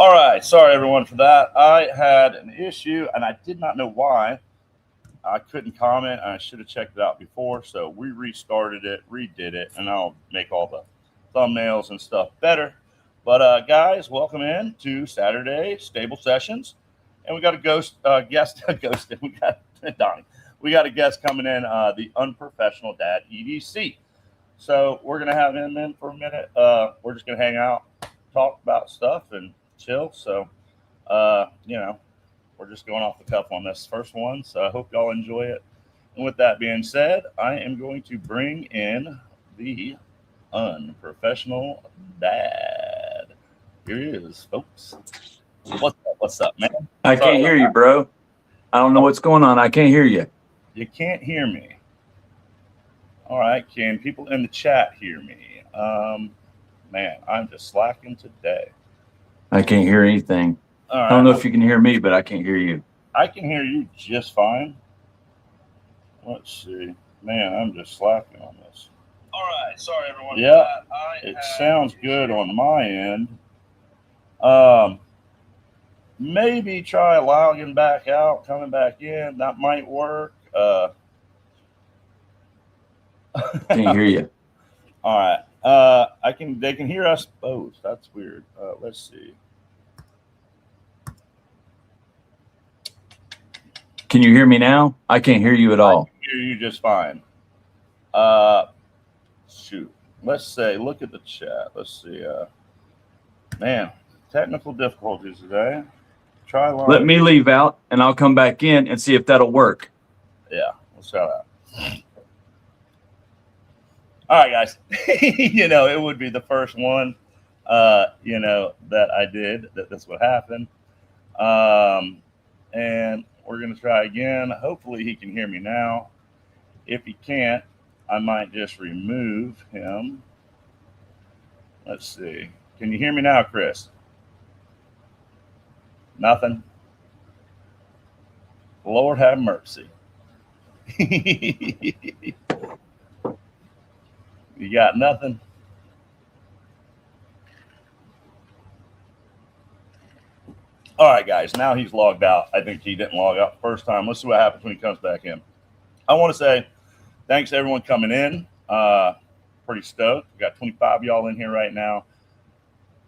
All right, sorry everyone for that. I had an issue and I did not know why. I couldn't comment. I should have checked it out before, so we restarted it, redid it, and I'll make all the thumbnails and stuff better. But guys, welcome in to Saturday Stable Sessions, and we got a guest, a ghost. We got Donnie. We got a guest coming in, the unprofessional dad EDC. So we're gonna have him in for a minute. We're just gonna hang out, talk about stuff, and chill. So, we're just going off the cuff on this first one. So I hope y'all enjoy it. And with that being said, I am going to bring in the unprofessional dad. Here he is, folks. What's up, man? I can't hear you, bro. I don't know what's going on. I can't hear you. You can't hear me. All right. Can people in the chat hear me? Man, I'm just slacking today. I can't hear anything. All right. I don't know if you can hear me, but I can't hear you. I can hear you just fine. Let's see. Man, I'm just slacking on this. All right. Sorry, everyone. Yeah, it sounds good on my end. Maybe try logging back out, coming back in. That might work. Can't hear you. All right. They can hear us both. That's weird. Let's see. Can you hear me now? I can't hear you at all. I can hear you just fine. Shoot. Let's say, look at the chat. Let's see. Man, technical difficulties today. Try live. Let me leave out and I'll come back in and see if that'll work. Yeah, let's try that. All right, guys. It would be the first one, that I did. That's what happened. And we're going to try again. Hopefully he can hear me now. If he can't, I might just remove him. Let's see. Can you hear me now, Chris? Nothing? Lord have mercy. You got nothing? All right, guys. Now he's logged out. I think he didn't log out the first time. Let's see what happens when he comes back in. I want to say thanks to everyone coming in. Pretty stoked. We got 25 of y'all in here right now.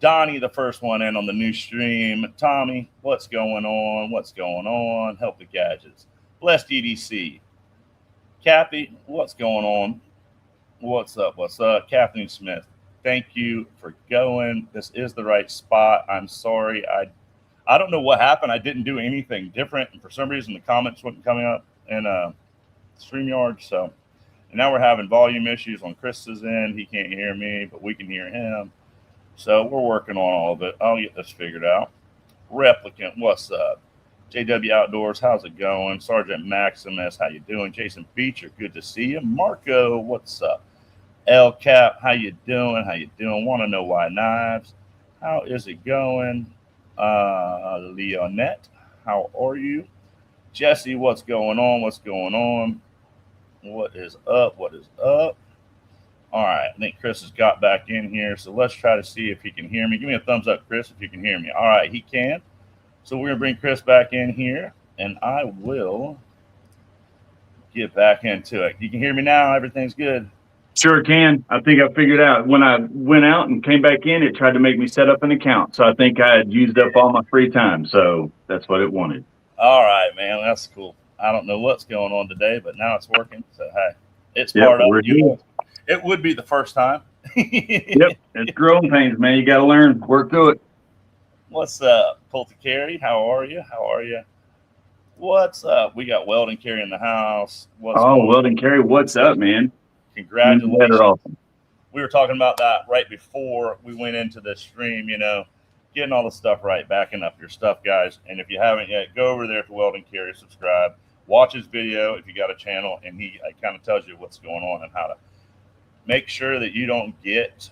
Donnie, the first one in on the new stream. Tommy, what's going on? What's going on? Help the gadgets. Blessed EDC. Kathy, what's going on? What's up? What's up? Kathleen Smith, thank you for going. This is the right spot. I'm sorry. I don't know what happened. I didn't do anything different. And for some reason, the comments weren't coming up in StreamYard. So, and now we're having volume issues on Chris's end. He can't hear me, but we can hear him. So we're working on all of it. I'll get this figured out. Replicant, what's up? JW Outdoors, how's it going? Sergeant Maximus, how you doing? Jason Beecher, good to see you. Marco, what's up? L Cap, how you doing? How you doing? Want to know why knives? How is it going? Leonette, how are you? Jesse, what's going on? What's going on? What is up? What is up? All right, I think Chris has got back in here, so let's try to see if he can hear me. Give me a thumbs up, Chris, if you can hear me. All right, he can. So we're going to bring Chris back in here, and I will get back into it. You can hear me now? Everything's good? Sure can. I think I figured out. When I went out and came back in, it tried to make me set up an account. So I think I had used up all my free time. So that's what it wanted. All right, man. That's cool. I don't know what's going on today, but now it's working. So, hey, it's part of it. It would be the first time. Yep. It's growing pains, man. You got to learn. Work through it. What's up, Polta Carey? How are you? How are you? What's up? We got Weldon Carey in the house. Weldon Carey, what's up, man? Congratulations. Awesome. We were talking about that right before we went into the stream, getting all the stuff right, backing up your stuff, guys. And if you haven't yet, go over there to Weldon Carey, subscribe, watch his video if you got a channel, and he kind of tells you what's going on and how to make sure that you don't get,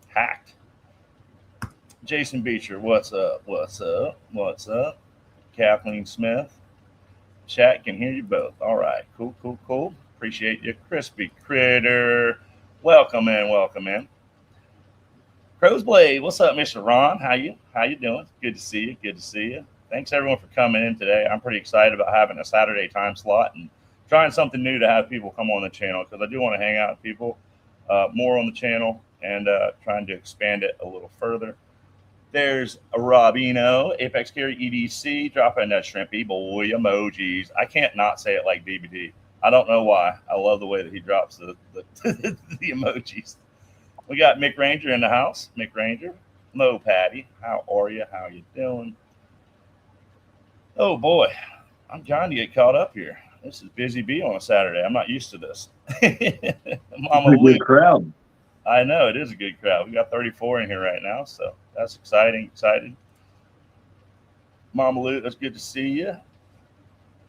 hacked. Jason Beecher, what's up? What's up? What's up? Kathleen Smith, chat can hear you both. All right, cool, cool, cool. Appreciate you, Crispy Critter. Welcome in, welcome in. Crow's Blade, what's up, Mr. Ron? How you doing? Good to see you. Good to see you. Thanks everyone for coming in today. I'm pretty excited about having a Saturday time slot and trying something new to have people come on the channel because I do want to hang out with people more on the channel and trying to expand it a little further. There's a Robino, Apex Carry EDC, dropping that shrimpy boy emojis. I can't not say it like BBD. I don't know why. I love the way that he drops the the emojis. We got Mick Ranger in the house. Mick Ranger. Mo Patty. How are you? How you doing? Oh boy. I'm trying to get caught up here. This is busy bee on a Saturday. I'm not used to this. Mama Lou. Good crowd. I know it is a good crowd. We got 34 in here right now, so that's exciting. Mama Lou, that's good to see you.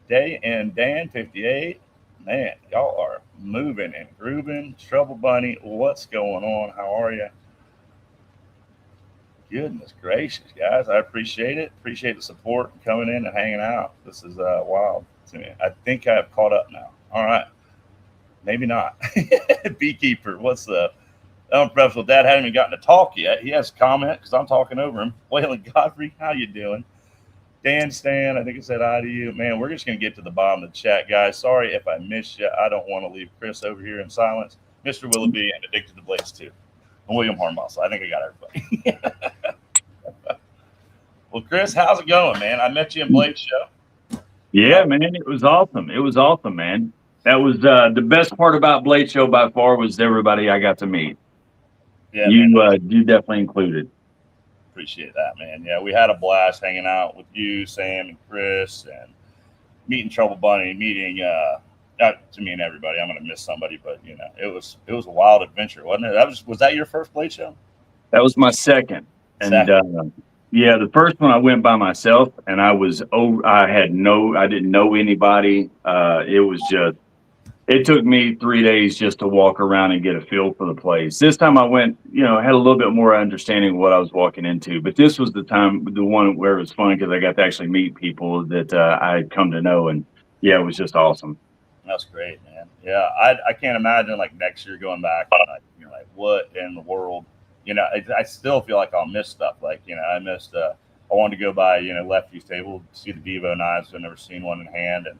Day and Dan 58. Man, y'all are moving and grooving. Trouble Bunny, what's going on? How are you? Goodness gracious, guys. I appreciate it. Appreciate the support and coming in and hanging out. This is wild to me. I think I've caught up now. All right. Maybe not. Beekeeper, what's up? Unprofessional Dad hadn't even gotten to talk yet. He has a comment because I'm talking over him. Waylon Godfrey, how you doing? Dan Stan, I think I said hi to you. Man, we're just going to get to the bottom of the chat, guys. Sorry if I missed you. I don't want to leave Chris over here in silence. Mr. Willoughby and Addicted to Blades too. And William Hornball. So I think I got everybody. Well, Chris, how's it going, man? I met you in Blade Show. Yeah, man, it was awesome. It was awesome, man. That was the best part about Blade Show by far was everybody I got to meet. Yeah, you definitely included. Appreciate that, man. Yeah, we had a blast hanging out with you, Sam, and Chris, and meeting Trouble Bunny, meeting to me and everybody. I'm gonna miss somebody, but you know, it was a wild adventure, wasn't it? Was that your first Blade Show? That was my second. And yeah, the first one I went by myself, and I didn't know anybody. It took me 3 days just to walk around and get a feel for the place. This time I went, had a little bit more understanding of what I was walking into. But this was the one where it was fun because I got to actually meet people that I had come to know. And yeah, it was just awesome. That's great, man. Yeah, I can't imagine like next year going back. Like what in the world? I still feel like I'll miss stuff. Like, I missed, I wanted to go by, Lefty's table, see the Devo knives. I've never seen one in hand. And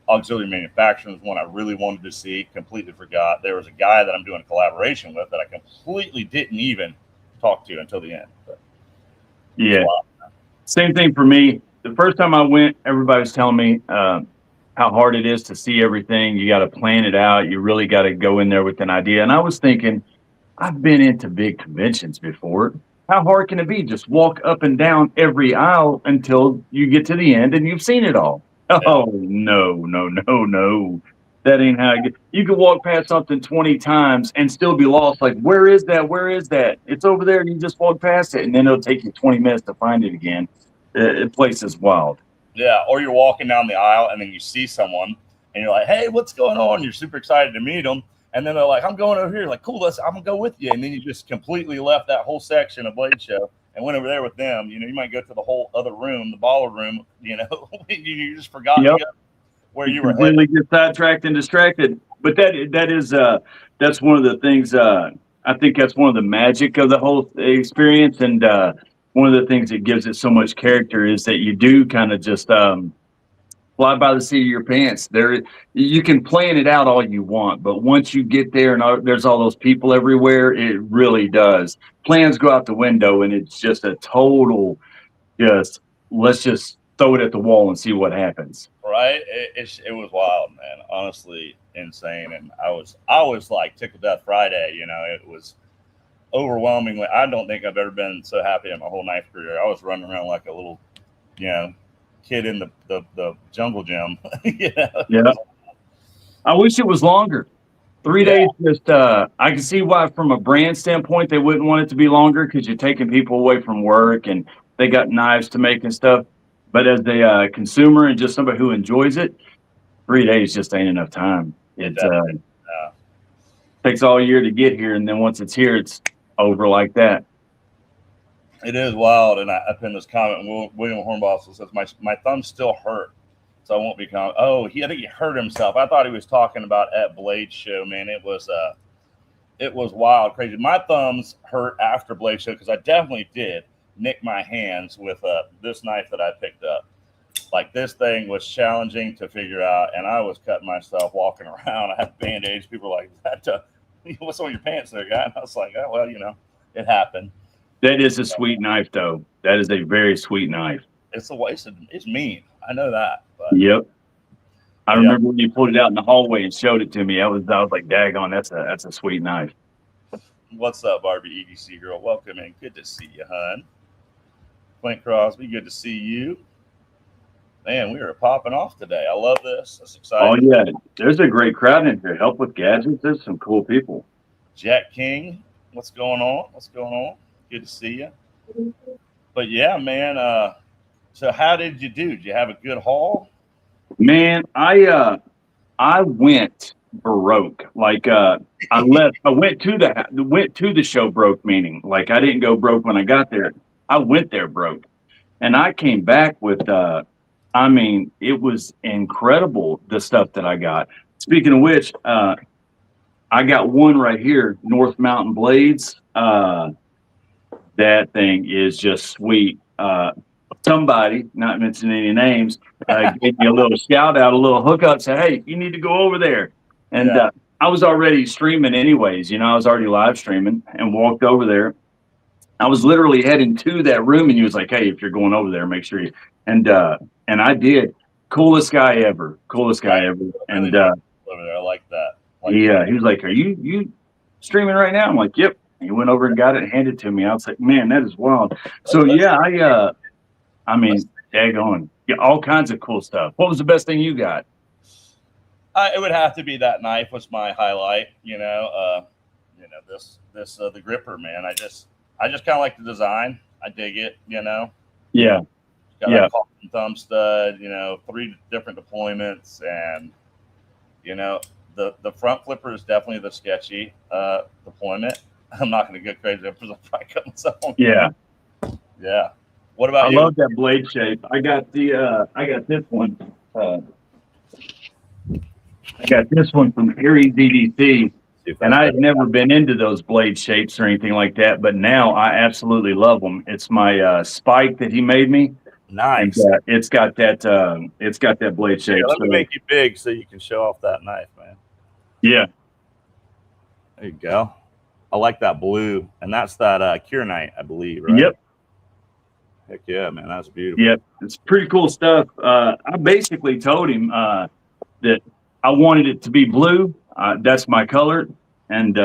auxiliary manufacturing was one I really wanted to see. Completely forgot. There was a guy that I'm doing a collaboration with that I completely didn't even talk to until the end. But yeah, same thing for me. The first time I went, everybody was telling me how hard it is to see everything. You got to plan it out. You really got to go in there with an idea. And I was thinking, I've been into big conventions before. How hard can it be? Just walk up and down every aisle until you get to the end and you've seen it all. Oh, no. That ain't how you can walk past something 20 times and still be lost. Like, where is that? Where is that? It's over there. And you just walk past it, and then it'll take you 20 minutes to find it again. The place is wild. Yeah, or you're walking down the aisle, and then you see someone, and you're like, hey, what's going on? You're super excited to meet them. And then they're like, I'm going over here. Like, cool, I'm going to go with you. And then you just completely left that whole section of Blade Show and went over there with them. You might go to the whole other room, the baller room, you just forgot to go where you were headed. Completely get sidetracked and distracted. But that's one of the things, I think that's one of the magic of the whole experience. And one of the things that gives it so much character is that you do kind of just fly by the seat of your pants. You can plan it out all you want, but once you get there and there's all those people everywhere, it really does. Plans go out the window, and it's just a total, let's just throw it at the wall and see what happens. Right? It was wild, man. Honestly, insane. And I was like tickled death Friday. It was overwhelmingly. I don't think I've ever been so happy in my whole knife career. I was running around like a little, kid in the jungle gym. Yeah. I wish it was longer. 3 days. Just I can see why from a brand standpoint they wouldn't want it to be longer because you're taking people away from work and they got knives to make and stuff. But as a consumer and just somebody who enjoys it, 3 days just ain't enough time. It takes all year to get here, and then once it's here, it's over like that. It is wild, and I pinned this comment. William Hornball says, my thumb still hurt, so I won't be I think he hurt himself. I thought he was talking about at Blade Show, man. It was it was wild, crazy. My thumbs hurt after blade show because I definitely did nick my hands with this knife that I picked up. Like this thing was challenging to figure out, and I was cutting myself walking around. I had band-aids. People were like, "What's on your pants there, guy?" And I was like, "Oh, well, it happened." That is a sweet knife, though. That is a very sweet knife. It's mean. I know that. But, yep. I remember when you pulled it out in the hallway and showed it to me. I was like, "Daggone, that's a sweet knife." What's up, Barbie EDC girl? Welcome in. Good to see you, hun. Clint Crosby, good to see you. Man, we are popping off today. I love this. That's exciting. Oh yeah, there's a great crowd in here. Help with gadgets. There's some cool people. Jack King, what's going on? What's going on? Good to see you. But yeah, man. So how did you do? Did you have a good haul? Man, I went broke. Like I went to the show broke, meaning like I didn't go broke when I got there. I went there broke, and I came back with I mean, it was incredible, the stuff that I got. Speaking of which, I got one right here, North Mountain Blades. That thing is just sweet. Somebody, not mentioning any names, gave me a little shout out, a little hookup, said, "Hey, you need to go over there." And I was already streaming anyways. I was already live streaming and walked over there. I was literally heading to that room, and he was like, "Hey, if you're going over there, make sure you..." And I did. Coolest guy ever. And over there, I like that. He was like, "Are you streaming right now?" I'm like, "Yep." He went over and got it and handed it to me. I was like, "Man, that is wild." So yeah, I mean, daggone, all kinds of cool stuff. What was the best thing you got? It would have to be that knife was my highlight. The gripper, man. I just kind of like the design. I dig it. Yeah. Got that carbon thumb stud. 3 different deployments, and the front flipper is definitely the sketchy deployment. I'm not going to get crazy because I'll probably cut myself on. Yeah. What about you? I love that blade shape. I got this one. I got this one from Aries EDC, and I had never been into those blade shapes or anything like that, but now I absolutely love them. It's my spike that he made me. Nice. And, it's got that blade shape. Let me make you big so you can show off that knife, man. Yeah. There you go. I like that blue, and that's that Cure Knight, I believe, right? Yep. Heck yeah, man, that's beautiful. Yep, it's pretty cool stuff. I basically told him that I wanted it to be blue. That's my color, and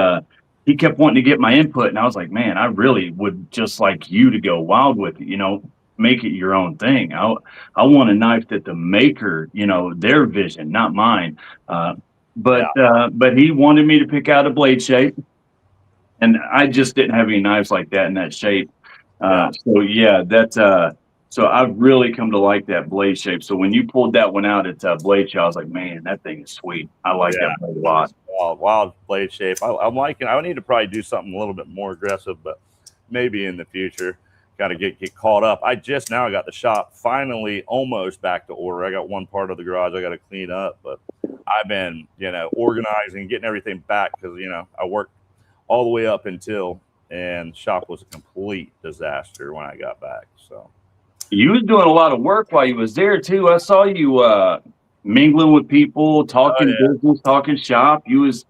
he kept wanting to get my input, and I was like, "Man, I really would just like you to go wild with it. Make it your own thing. I want a knife that the maker, their vision, not mine." But he wanted me to pick out a blade shape, and I just didn't have any knives like that in that shape. So I've really come to like that blade shape. So when you pulled that one out at Blade Show, I was like, "Man, that thing is sweet. I like that blade a lot." Wild blade shape. I'm liking. I need to probably do something a little bit more aggressive, but maybe in the future. Got to get caught up. I just now got the shop finally almost back to order. I got one part of the garage I got to clean up, but I've been, organizing, getting everything back because, I worked all the way up until, and shop was a complete disaster when I got back. So you was doing a lot of work while you was there too. I saw you mingling with people, talking business, talking shop. You was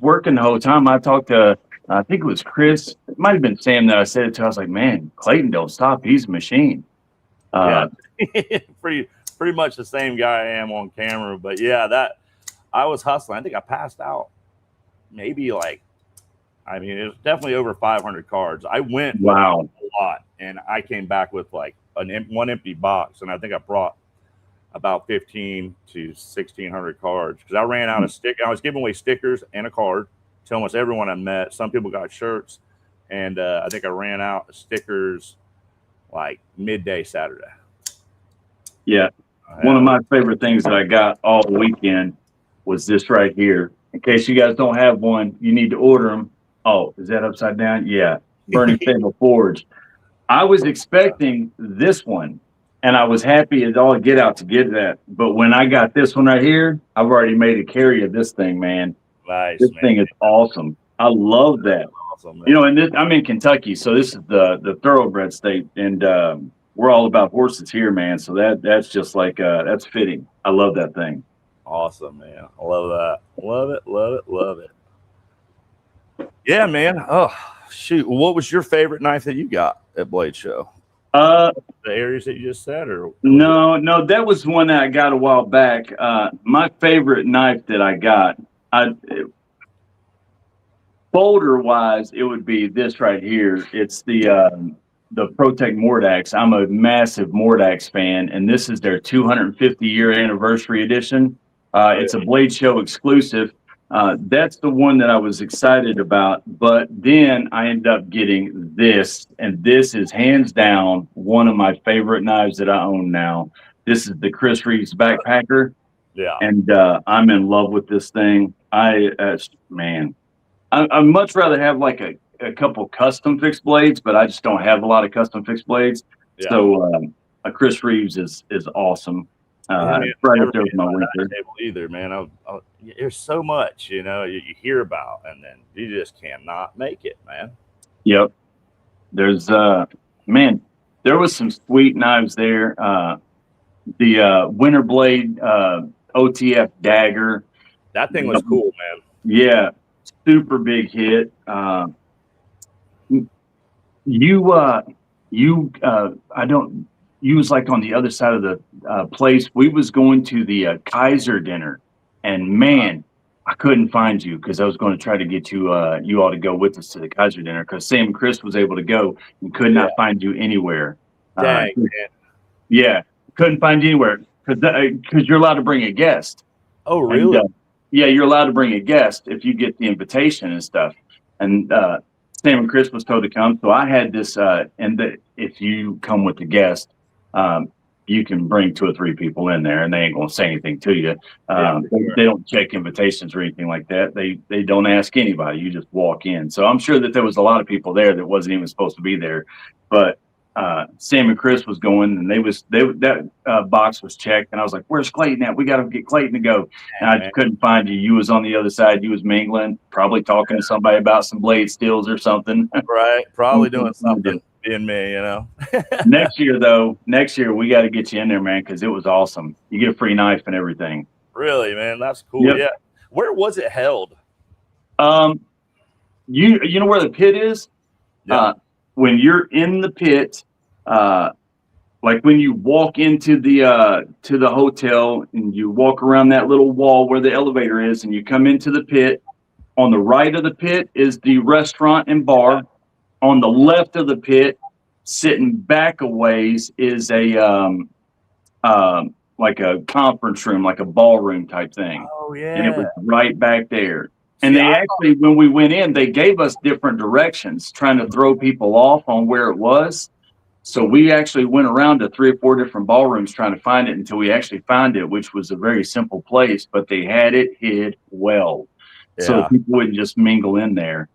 working the whole time. I talked to, I think it was Chris. It might have been Sam that I said it to. I was like, "Man, Clayton don't stop. He's a machine." Pretty much the same guy I am on camera. But yeah, that I was hustling. I think I passed out maybe it was definitely over 500 cards. I went with a lot, and I came back with like one empty box, and I think I brought about 15 to 1,600 cards because I ran out of stick. I was giving away stickers and a card to almost everyone I met. Some people got shirts, and I think I ran out of stickers like midday Saturday. Yeah. One of my favorite things that I got all weekend was this right here. In case you guys don't have one, you need to order them. Oh, is that upside down? Yeah. Burning Fable Forge. I was expecting this one, and I was happy as all get out to get that. But when I got this one right here, I've already made a carry of this thing, man. Nice. This thing is awesome. I love that. Awesome, man. You know, and this, I'm in Kentucky, so this is the thoroughbred state, and we're all about horses here, man. So that's just like that's fitting. I love that thing. Awesome, man. I love that. Love it, love it, love it. Yeah, man. Oh, shoot. What was your favorite knife that you got at Blade Show? The areas that you just said, or no, that was one that I got a while back. My favorite knife that I got, folder wise, it would be this right here. It's the Protect Mordax. I'm a massive Mordax fan, and this is their 250-year anniversary edition. It's a Blade Show exclusive. That's the one that I was excited about, but then I ended up getting this, and this is hands down one of my favorite knives that I own now. This is the Chris Reeves Backpacker. Yeah. And I'm in love with this thing. Man, I'd much rather have like a couple custom fixed blades, but I just don't have a lot of custom fixed blades. Yeah. So a Chris Reeves is awesome. Right up there with my winter. Either, man. There's so much, you hear about, and then you just cannot make it, man. Yep. There's man, there was some sweet knives there. The Winter Blade OTF dagger. That thing was cool, man. Yeah, super big hit. You was like on the other side of the place. We was going to the Kaiser dinner, and man, I couldn't find you because I was going to try to get you all to go with us to the Kaiser dinner because Sam and Chris was able to go and could not find you anywhere. Dang, man. Yeah, couldn't find you anywhere because you're allowed to bring a guest. Oh, really? And, yeah, you're allowed to bring a guest if you get the invitation and stuff. And Sam and Chris was told to come, so I had this. If you come with the guest, you can bring 2 or 3 people in there, and they ain't gonna say anything to you. They don't check invitations or anything like that. They don't ask anybody. You just walk in. So I'm sure that there was a lot of people there that wasn't even supposed to be there, but Sam and Chris was going, and that box was checked, and I was like, "Where's Clayton at? We got to get Clayton to go." And I couldn't find you. You was on the other side. You was mingling, probably talking to somebody about some blade steels or something. Right, probably doing something. Being me, Next year we got to get you in there, man, because it was awesome. You get a free knife and everything. Really, man, that's cool. Yep. Yeah, where was it held? You know where the pit is? Yeah. When you're in the pit, like when you walk into the hotel and you walk around that little wall where the elevator is, and you come into the pit. On the right of the pit is the restaurant and bar. On the left of the pit, sitting back a ways, is a like a conference room, like a ballroom type thing. Oh yeah, and it was right back there. And they actually, when we went in, they gave us different directions, trying to throw people off on where it was. So we actually went around to 3 or 4 different ballrooms trying to find it until we actually found it, which was a very simple place, but they had it hid well, so that people wouldn't just mingle in there.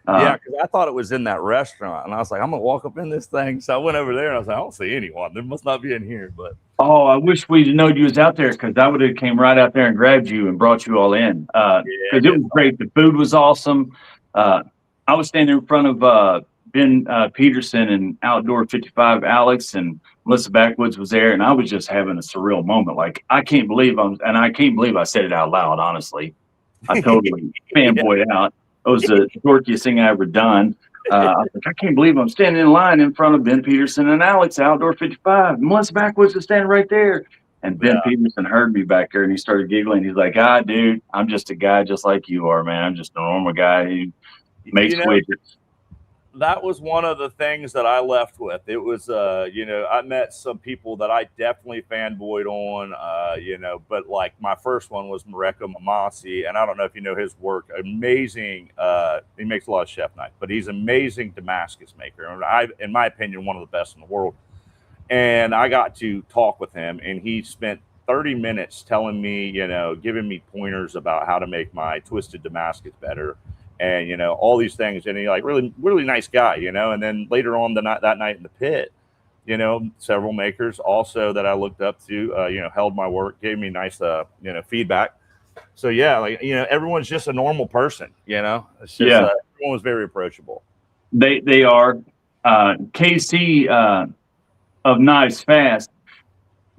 Yeah, because I thought it was in that restaurant, and I was like, I'm gonna walk up in this thing. So I went over there, and I was like, I don't see anyone. There must not be in here. But I wish we'd known you was out there, because I would have came right out there and grabbed you and brought you all in. Because it was great. The food was awesome. I was standing in front of Ben Peterson and Outdoor 55 Alex, and Melissa Backwoods was there, and I was just having a surreal moment. Like, I can't believe I said it out loud. Honestly, I totally fanboyed out. It was the dorkiest thing I ever done. I was like, I can't believe I'm standing in line in front of Ben Peterson and Alex, Outdoor 55. Melissa Backwoods is standing right there. And Ben Peterson heard me back there, and he started giggling. He's like, dude, I'm just a guy just like you are, man. I'm just a normal guy who makes widgets. That was one of the things that I left with. It was, I met some people that I definitely fanboyed on, but like my first one was Mareko Mamasi, and I don't know if you know his work. Amazing. He makes a lot of chef knife, but he's an Damascus maker. In my opinion, one of the best in the world. And I got to talk with him, and he spent 30 minutes telling me, giving me pointers about how to make my twisted Damascus better. And, all these things. And he really, really nice guy, and then later on that night in the pit, several makers also that I looked up to, held my work, gave me nice, feedback. So yeah, like everyone's just a normal person. It's just everyone was very approachable. They are. KC of Knives Fast,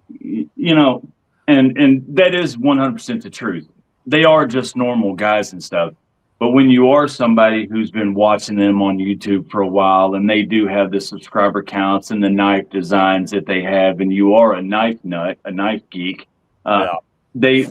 and that is 100% the truth. They are just normal guys and stuff. But when you are somebody who's been watching them on YouTube for a while, and they do have the subscriber counts and the knife designs that they have, and you are a knife nut, a knife geek, they're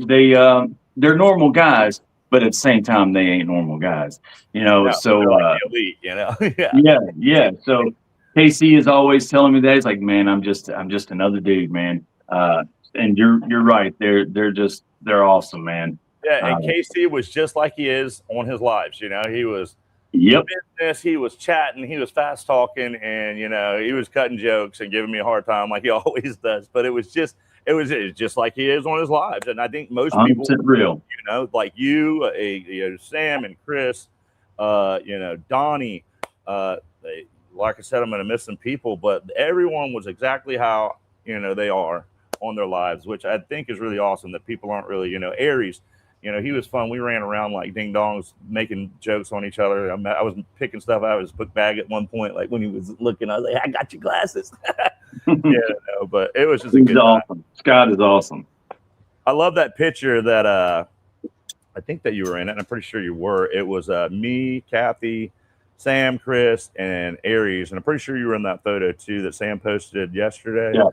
normal guys, but at the same time, they ain't normal guys, So like the elite, yeah. So KC is always telling me that. He's like, man, I'm just another dude, man. And you're right. They're awesome, man. Yeah, and KC was just like he is on his lives. He was business. He was chatting. He was fast talking, and he was cutting jokes and giving me a hard time like he always does. But it was just like he is on his lives. And I think most people, real, like you, Sam and Chris, Donnie. Like I said, I'm going to miss some people, but everyone was exactly how they are on their lives, which I think is really awesome. That people aren't really Aries. He was fun. We ran around like ding dongs, making jokes on each other. I was picking stuff out of his book bag at one point. Like when he was looking, I was like, "I got your glasses." But it was just a good awesome time. Scott is awesome. I love that picture that I think that you were in it. And I'm pretty sure you were. It was me, Kathy, Sam, Chris, and Aries. And I'm pretty sure you were in that photo too that Sam posted yesterday. Yeah.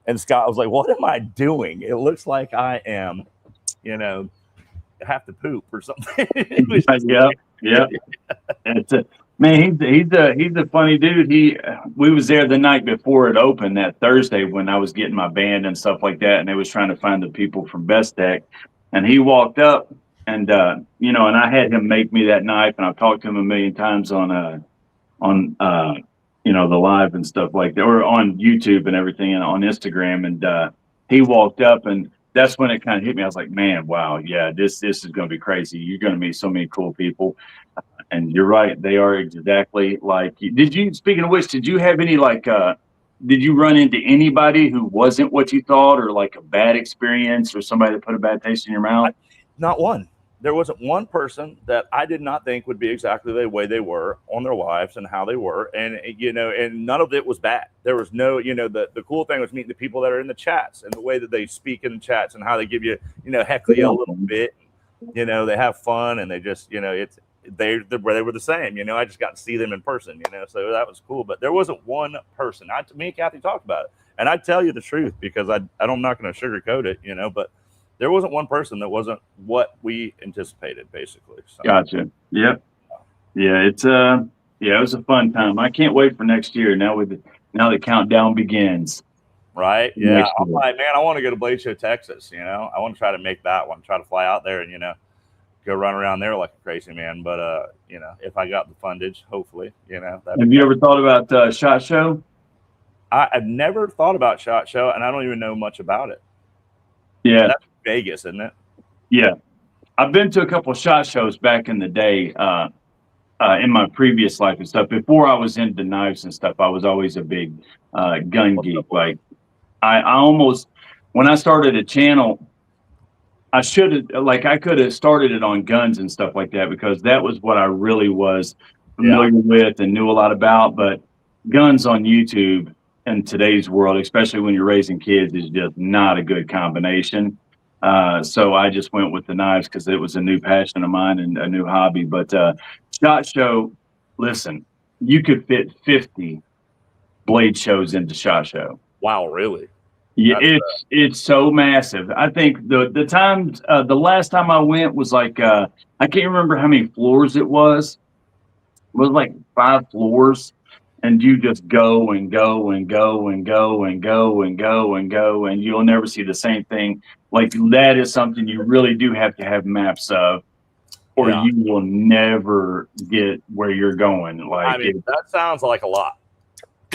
And Scott was like, "What am I doing? It looks like I am, have to poop or something." Yeah. Man, he's a funny dude. We was there the night before it opened that Thursday when I was getting my band and stuff like that, and they was trying to find the people from Best Tech, and he walked up and and I had him make me that knife, and I've talked to him a million times on the live and stuff like that, or on YouTube and everything, and on Instagram, and he walked up, and that's when it kind of hit me. I was like, man, wow, yeah, this is going to be crazy. You're going to meet so many cool people. And you're right. They are exactly like you. Speaking of which, did you have any did you run into anybody who wasn't what you thought, or like a bad experience, or somebody that put a bad taste in your mouth? Not one. There wasn't one person that I did not think would be exactly the way they were on their lives and how they were. And, and none of it was bad. There was no, the cool thing was meeting the people that are in the chats and the way that they speak in the chats and how they give you, heckle you a little bit, they have fun, and they just, they were the same, I just got to see them in person, so that was cool. But there wasn't one person. Me and Kathy talked about it, and I tell you the truth because I'm not going to sugarcoat it, but there wasn't one person that wasn't what we anticipated, basically. So. Gotcha. Yep. Yeah, it was a fun time. I can't wait for next year. Now the countdown begins. Right. Yeah. I'm like, man, I want to go to Blade Show, Texas. I want to try to make that one. Try to fly out there and go run around there like a crazy man. But if I got the fundage, hopefully, Have you ever thought about SHOT Show? I've never thought about SHOT Show, and I don't even know much about it. Yeah, that's Vegas, isn't it? Yeah, I've been to a couple of SHOT Shows back in the day, in my previous life and stuff. Before I was into knives and stuff, I was always a big gun geek. Like, I almost, when I started a channel, I could have started it on guns and stuff like that, because that was what I really was familiar with and knew a lot about. But guns on YouTube in today's world, especially when you're raising kids, is just not a good combination. So I just went with the knives because it was a new passion of mine and a new hobby. But SHOT Show, listen, you could fit 50 Blade shows into SHOT Show. Wow, really? Yeah, it's so massive. I think the last time I went was like I can't remember how many floors it was. It was like 5 floors. And you just go and go and go and go and go and go and go, and you'll never see the same thing. Like, that is something you really do have to have maps of, or you will never get where you're going. Like, that sounds like a lot.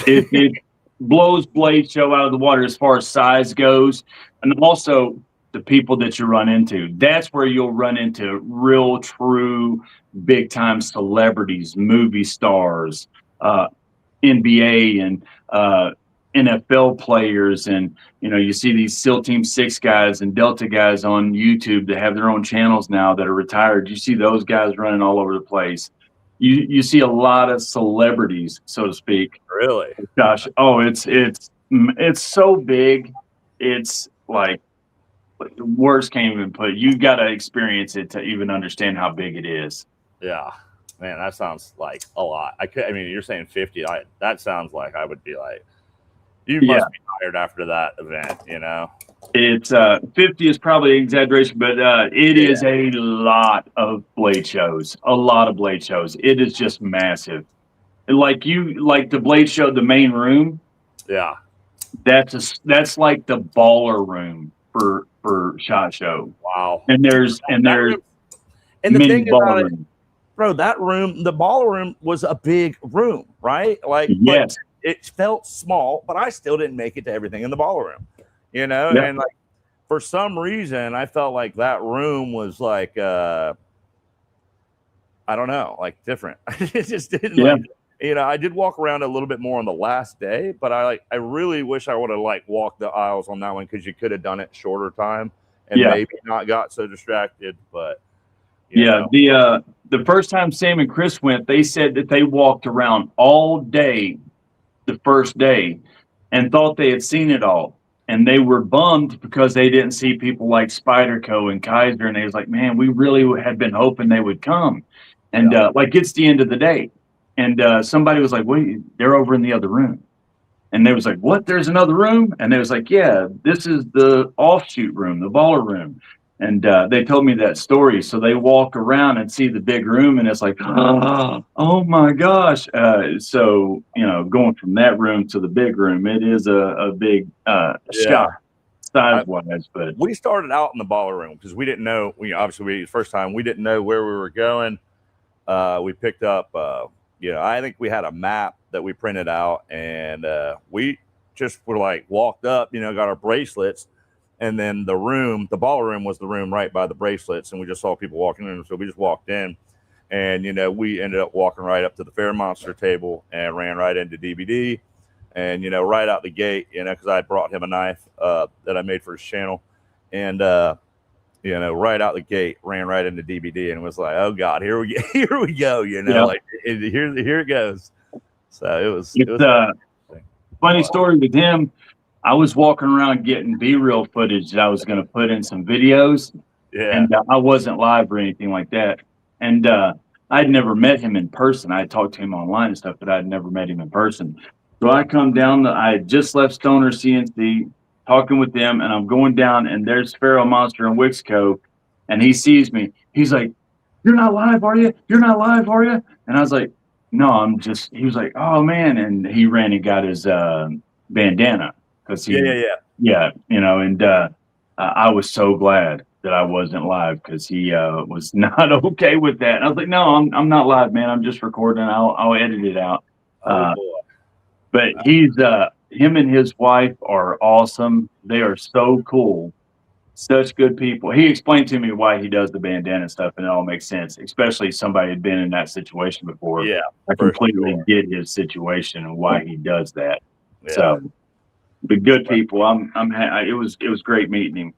It blows Blade Show out of the water as far as size goes, and also the people that you run into. That's where you'll run into real, true, big time celebrities, movie stars, NBA and NFL players, and you see these SEAL Team 6 guys and Delta guys on YouTube that have their own channels now that are retired. You see those guys running all over the place. You see a lot of celebrities, so to speak. Really? Gosh, oh, it's so big. It's like words can't even put. You got to experience it to even understand how big it is. Yeah, man, that sounds like a lot. I mean, you're saying 50. That sounds like I would be like, you must be tired after that event, It's 50 is probably an exaggeration, but it is a lot of blade shows. A lot of blade shows. It is just massive. Like the blade show, the main room. Yeah, that's like the baller room for SHOT Show. Wow. And there's and the thing about it, bro, that room, the ballroom was a big room, right? Like, yes, but it felt small, but I still didn't make it to everything in the ballroom, and like for some reason I felt like that room was like I don't know, like different. It just didn't like, I did walk around a little bit more on the last day, but I really wish I would have like walked the aisles on that one, because you could have done it shorter time and maybe not got so distracted. But the first time Sam and Chris went, they said that they walked around all day the first day and thought they had seen it all. And they were bummed because they didn't see people like Spyderco and Kaiser. And they was like, man, we really had been hoping they would come. And like, it's the end of the day. And somebody was like, wait, they're over in the other room. And they was like, what? There's another room? And they was like, yeah, this is the offshoot room, the baller room. And they told me that story. So they walk around and see the big room, and it's like, oh my gosh. So, going from that room to the big room, it is a big shock size-wise. But we started out in the baller room because we didn't know. Obviously, the first time we didn't know where we were going. We picked up, I think we had a map that we printed out, and we just were like walked up, got our bracelets. And then the ballroom was the room right by the bracelets, and we just saw people walking in. So we just walked in, and we ended up walking right up to the Fair Monster table and ran right into DVD, and right out the gate, because I brought him a knife that I made for his channel, and right out the gate ran right into DVD, and was like, oh God, here we go, like here it goes. So it was funny story with him. I was walking around getting B-reel footage that I was going to put in some videos. Yeah. And I wasn't live or anything like that. And I'd never met him in person. I talked to him online and stuff, but I'd never met him in person. So I come down, I had just left Stoner CNC, talking with them, and I'm going down, and there's Pharaoh Monster and Wixco, and he sees me. He's like, you're not live, are you? You're not live, are you? And I was like, no, he was like, oh man. And he ran and got his bandana. And I was so glad that I wasn't live, because he was not okay with that. And I was like, no, I'm not live, man. I'm just recording. I'll edit it out. But him and his wife are awesome. They are so cool. Such good people. He explained to me why he does the bandana stuff, and it all makes sense, especially somebody had been in that situation before. Yeah, I completely get his situation and why he does that. Yeah. So, but good people. It was great meeting him.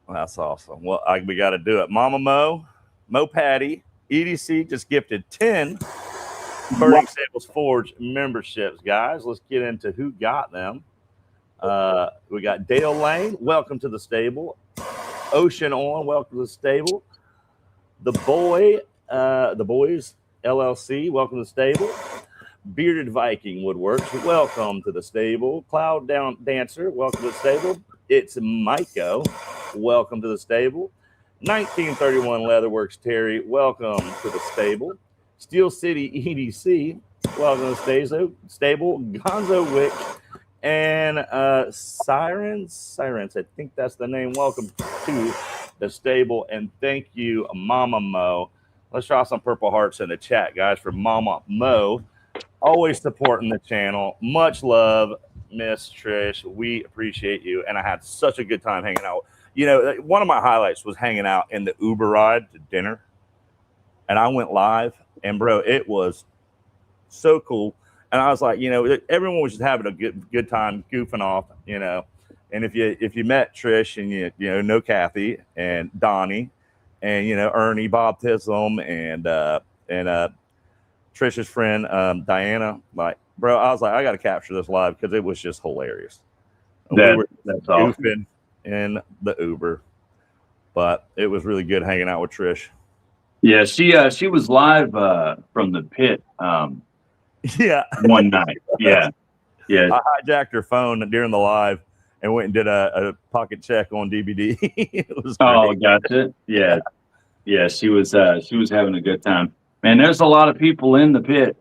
That's awesome. Well, we got to do it. Mama Mo Patty, EDC just gifted 10 Burning Stables Forge memberships, guys. Let's get into who got them. We got Dale Lane, welcome to the stable. Ocean On, welcome to the stable. The Boys LLC, welcome to the stable. Bearded Viking Woodworks, welcome to the stable. Cloud Dancer, welcome to the stable. It's Maiko, welcome to the stable. 1931 Leatherworks Terry, welcome to the stable. Steel City EDC, welcome to the stable. Gonzo Wick and Sirens, I think that's the name. Welcome to the stable, and thank you, Mama Mo. Let's draw some purple hearts in the chat, guys, for Mama Mo. Always supporting the channel. Much love, Miss Trish. We appreciate you, and I had such a good time hanging out. One of my highlights was hanging out in the Uber ride to dinner, and I went live, and bro, it was so cool. And I was like, everyone was just having a good time goofing off, And if you met Trish and you know Kathy and Donnie and Ernie, Bob Tislam and Trish's friend Diana, like, bro, I was like, I got to capture this live because it was just hilarious. We were That's goofing awesome. in the Uber, but it was really good hanging out with Trish. Yeah, she was live from the pit Yeah, one night. Yeah. I hijacked her phone during the live and went and did a pocket check on DVD. It was great. Oh, gotcha. Yeah. Yeah, she was having a good time. Man, there's a lot of people in the pit.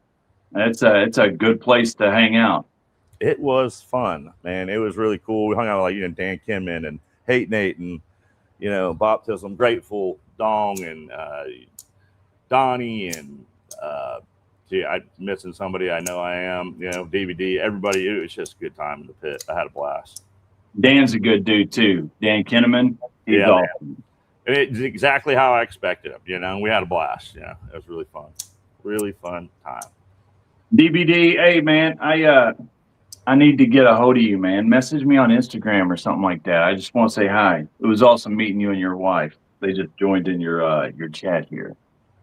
It's a good place to hang out. It was fun, man. It was really cool. We hung out with Dan Kinman and Hate Nate and Bob Tislam, Grateful, Dong and Donnie and I'm missing somebody. I know I am. DVD. Everybody. It was just a good time in the pit. I had a blast. Dan's a good dude too. Dan Kinnaman. He's awesome. It's exactly how I expected him. We had a blast. It was really fun. Really fun time. DVD, hey man, I need to get a hold of you, man. Message me on Instagram or something like that. I just want to say hi. It was awesome meeting you and your wife. They just joined in your chat here.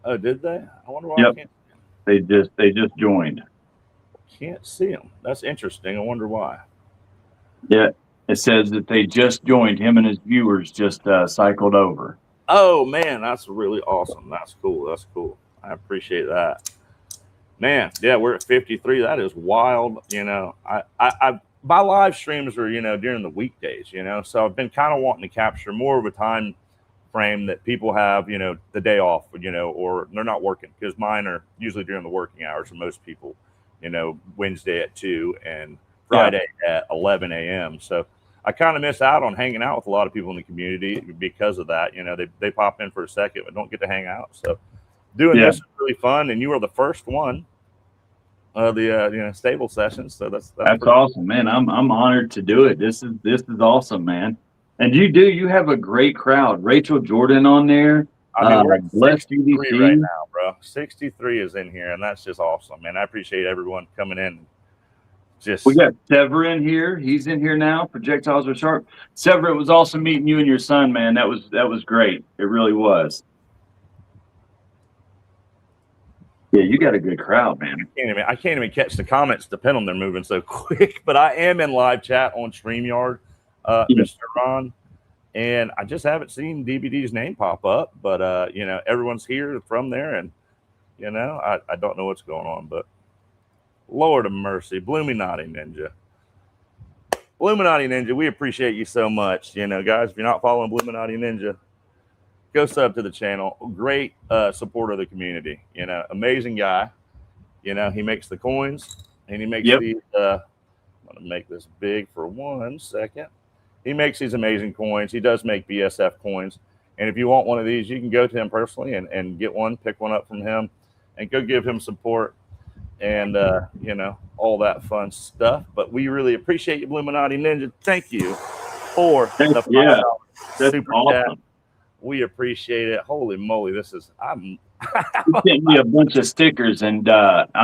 Oh, did they? I wonder why. Yep. I can't see them. They just joined. Can't see them. That's interesting. I wonder why. Yeah, it says that they just joined. Him and his viewers just cycled over. Oh man, that's really awesome. That's cool. That's cool. I appreciate that. Man, yeah, we're at 53. That is wild. I my live streams are during the weekdays. So I've been kind of wanting to capture more of a time frame that people have the day off, or they're not working, because mine are usually during the working hours for most people. Wednesday at 2 and Friday at 11 a.m. So I kind of miss out on hanging out with a lot of people in the community because of that. They pop in for a second but don't get to hang out. So doing this is really fun, and you were the first one of the stable sessions. So that's awesome, man. I'm honored to do it. This is awesome, man. And you have a great crowd. Rachel Jordan on there. I mean, we're at 63 right now, bro. 63 is in here, and that's just awesome, man. I appreciate everyone coming in. We got Severin here. He's in here now. Projectiles are sharp. Severin, it was awesome meeting you and your son, man. That was great. It really was. Yeah, you got a good crowd, man. I can't even catch the comments. The pendulum, they're moving so quick. But I am in live chat on StreamYard, Mr. Ron, and I just haven't seen DVD's name pop up. But everyone's here from there, and I don't know what's going on. But Lord of mercy, Bluminati Ninja. Bluminati Ninja, we appreciate you so much. Guys, if you're not following Bluminati Ninja, go sub to the channel. Great supporter of the community. Amazing guy. He makes the coins, and he makes these. I'm going to make this big for 1 second. He makes these amazing coins. He does make BSF coins. And if you want one of these, you can go to him personally and get one, pick one up from him, and go give him support and, all that fun stuff. But we really appreciate you, Bluminati Ninja. Thank you for the $5 super chat. We appreciate it. Holy moly, he sent me a bunch of stickers, and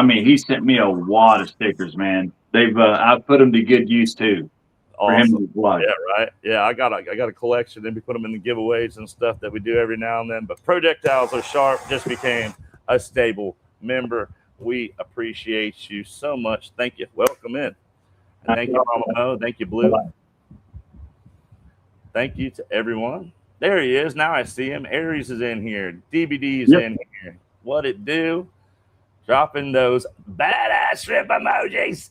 he sent me a wad of stickers, man. I've put them to good use too. Awesome. Yeah, right. Yeah, I got a collection, and we put them in the giveaways and stuff that we do every now and then. But Projectiles Are Sharp just became a stable member. We appreciate you so much. Thank you. Welcome in. And thank you, Mama Mo. Thank you, Blue. Thank you to everyone. There he is. Now I see him. Aries is in here. DBD's in here. What it do? Dropping those badass strip emojis.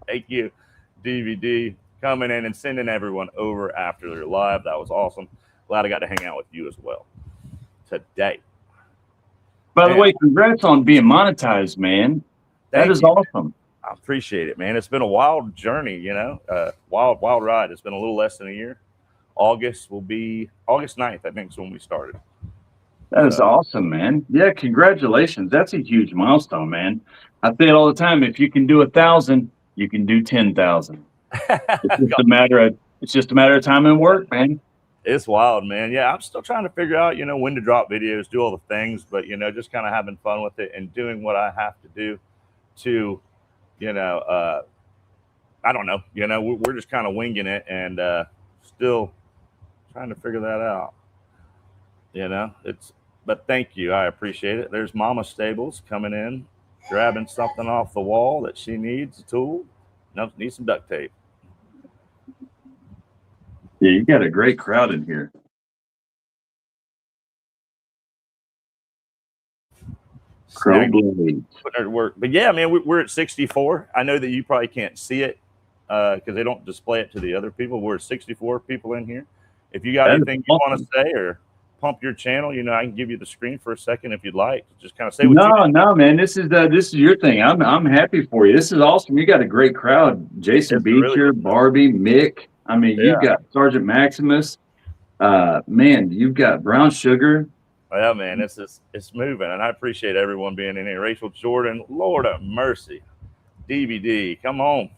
Thank you, DVD, coming in and sending everyone over after their live. That was awesome. Glad I got to hang out with you as well today. By the way, congrats on being monetized, man. That is awesome. I appreciate it, man. It's been a wild journey, wild ride. It's been a little less than a year. August 9th, I think, is when we started. That is awesome, man. Yeah, congratulations. That's a huge milestone, man. I say it all the time. If you can do 1,000, you can do 10,000. It's just a matter of time and work, man. It's wild, man. Yeah, I'm still trying to figure out, when to drop videos, do all the things, but just kind of having fun with it and doing what I have to do to, you know, I don't know, we're just kind of winging it and still trying to figure that out. But thank you, I appreciate it. There's Mama Stables coming in, grabbing something off the wall that she needs, a tool. No, needs some duct tape. Yeah, you got a great crowd in here. Crow Blade. Putting her to work. But yeah, man, we're at 64. I know that you probably can't see it because they don't display it to the other people. We're at 64 people in here. If you got anything you want to say or pump your channel, I can give you the screen for a second if you'd like. Just kind of say what No, man. This is your thing. I'm happy for you. This is awesome. You got a great crowd. Jason Beecher, really Barbie, Mick. I mean, you've got Sergeant Maximus. Man, you've got Brown Sugar. Yeah, man, it's moving, and I appreciate everyone being in here. Rachel Jordan, Lord of mercy, DVD, come on.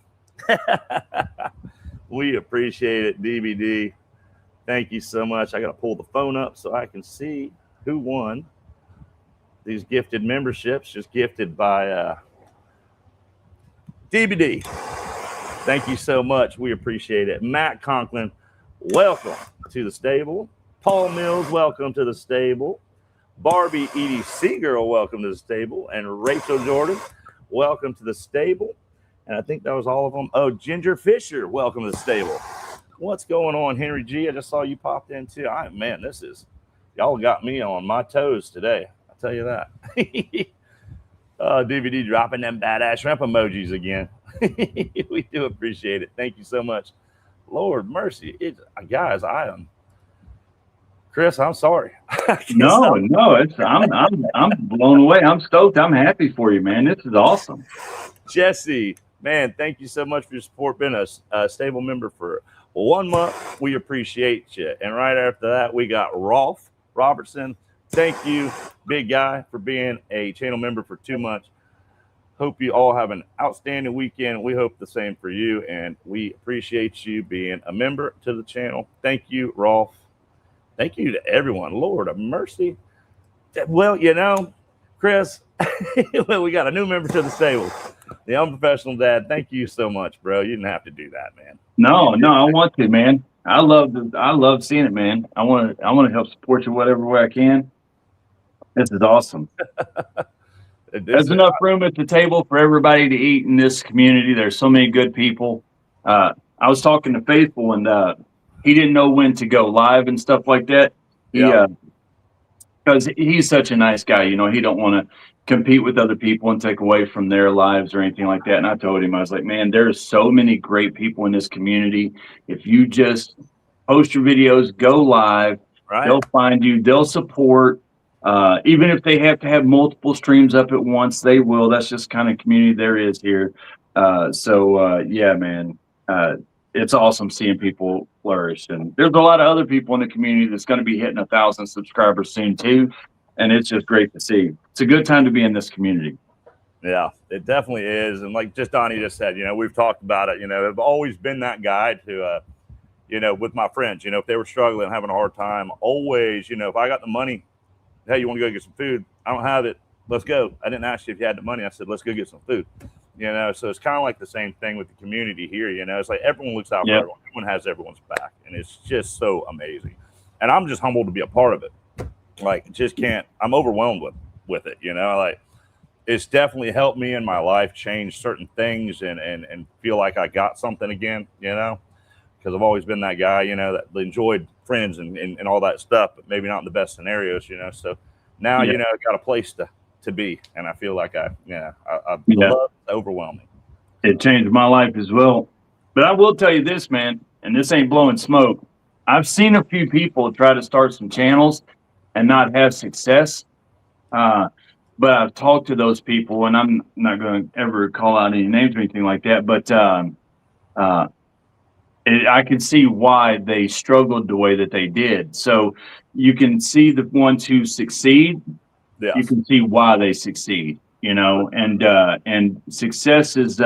We appreciate it, DVD. Thank you so much. I got to pull the phone up so I can see who won these gifted memberships, just gifted by DVD. Thank you so much. We appreciate it. Matt Conklin, welcome to the stable. Paul Mills, welcome to the stable. Barbie Edie Seagirl, welcome to the stable. And Rachel Jordan, welcome to the stable. And I think that was all of them. Oh, Ginger Fisher, welcome to the stable. What's going on, Henry G? I just saw you popped in too. Man, y'all got me on my toes today. I'll tell you that. DVD dropping them badass shrimp emojis again. We do appreciate it. Thank you so much. Lord mercy. Guys, Chris, I'm sorry. No, I'm blown away. I'm stoked. I'm happy for you, man. This is awesome. Jesse, man, thank you so much for your support. Been a stable member for 1 month. We appreciate you. And right after that, we got Rolf Robertson. Thank you, big guy, for being a channel member for 2 months. Hope you all have an outstanding weekend. We hope the same for you, and we appreciate you being a member to the channel. Thank you, Rolf. Thank you to everyone. Lord of mercy. Well, Chris, we got a new member to the stable. The Unprofessional Dad. Thank you so much, bro. You didn't have to do that, man. No, I want to, man. I love seeing it, man. I want to help support you whatever way I can. This is awesome. There's enough room at the table for everybody to eat in this community. There's so many good people. I was talking to Faithful, and he didn't know when to go live and stuff like that. Because he's such a nice guy, he don't want to compete with other people and take away from their lives or anything like that. And I told him, I was like, man, there's so many great people in this community. If you just post your videos, go live, they'll find you, they'll support. Even if they have to have multiple streams up at once, they will. That's just kind of community there is here. Yeah, man, it's awesome seeing people flourish. And there's a lot of other people in the community that's going to be hitting 1,000 subscribers soon too. And it's just great to see. It's a good time to be in this community. Yeah, it definitely is. And like just Donnie just said, we've talked about it. I've always been that guy to, with my friends, if they were struggling, having a hard time, always, if I got the money, hey, you want to go get some food? I don't have it. Let's go. I didn't ask you if you had the money. I said, let's go get some food. So it's kind of like the same thing with the community here. It's like everyone looks out for everyone. Everyone has everyone's back. And it's just so amazing. And I'm just humbled to be a part of it. Like, just can't, I'm overwhelmed with it, like it's definitely helped me in my life change certain things and feel like I got something again, because I've always been that guy, that enjoyed friends and all that stuff, but maybe not in the best scenarios, so now, I've got a place to be. And I feel like I love it, overwhelming. It changed my life as well. But I will tell you this, man, and this ain't blowing smoke. I've seen a few people try to start some channels and not have success. But I've talked to those people, and I'm not going to ever call out any names or anything like that. But I can see why they struggled the way that they did. So you can see the ones who succeed. Yes. You can see why they succeed, and success is,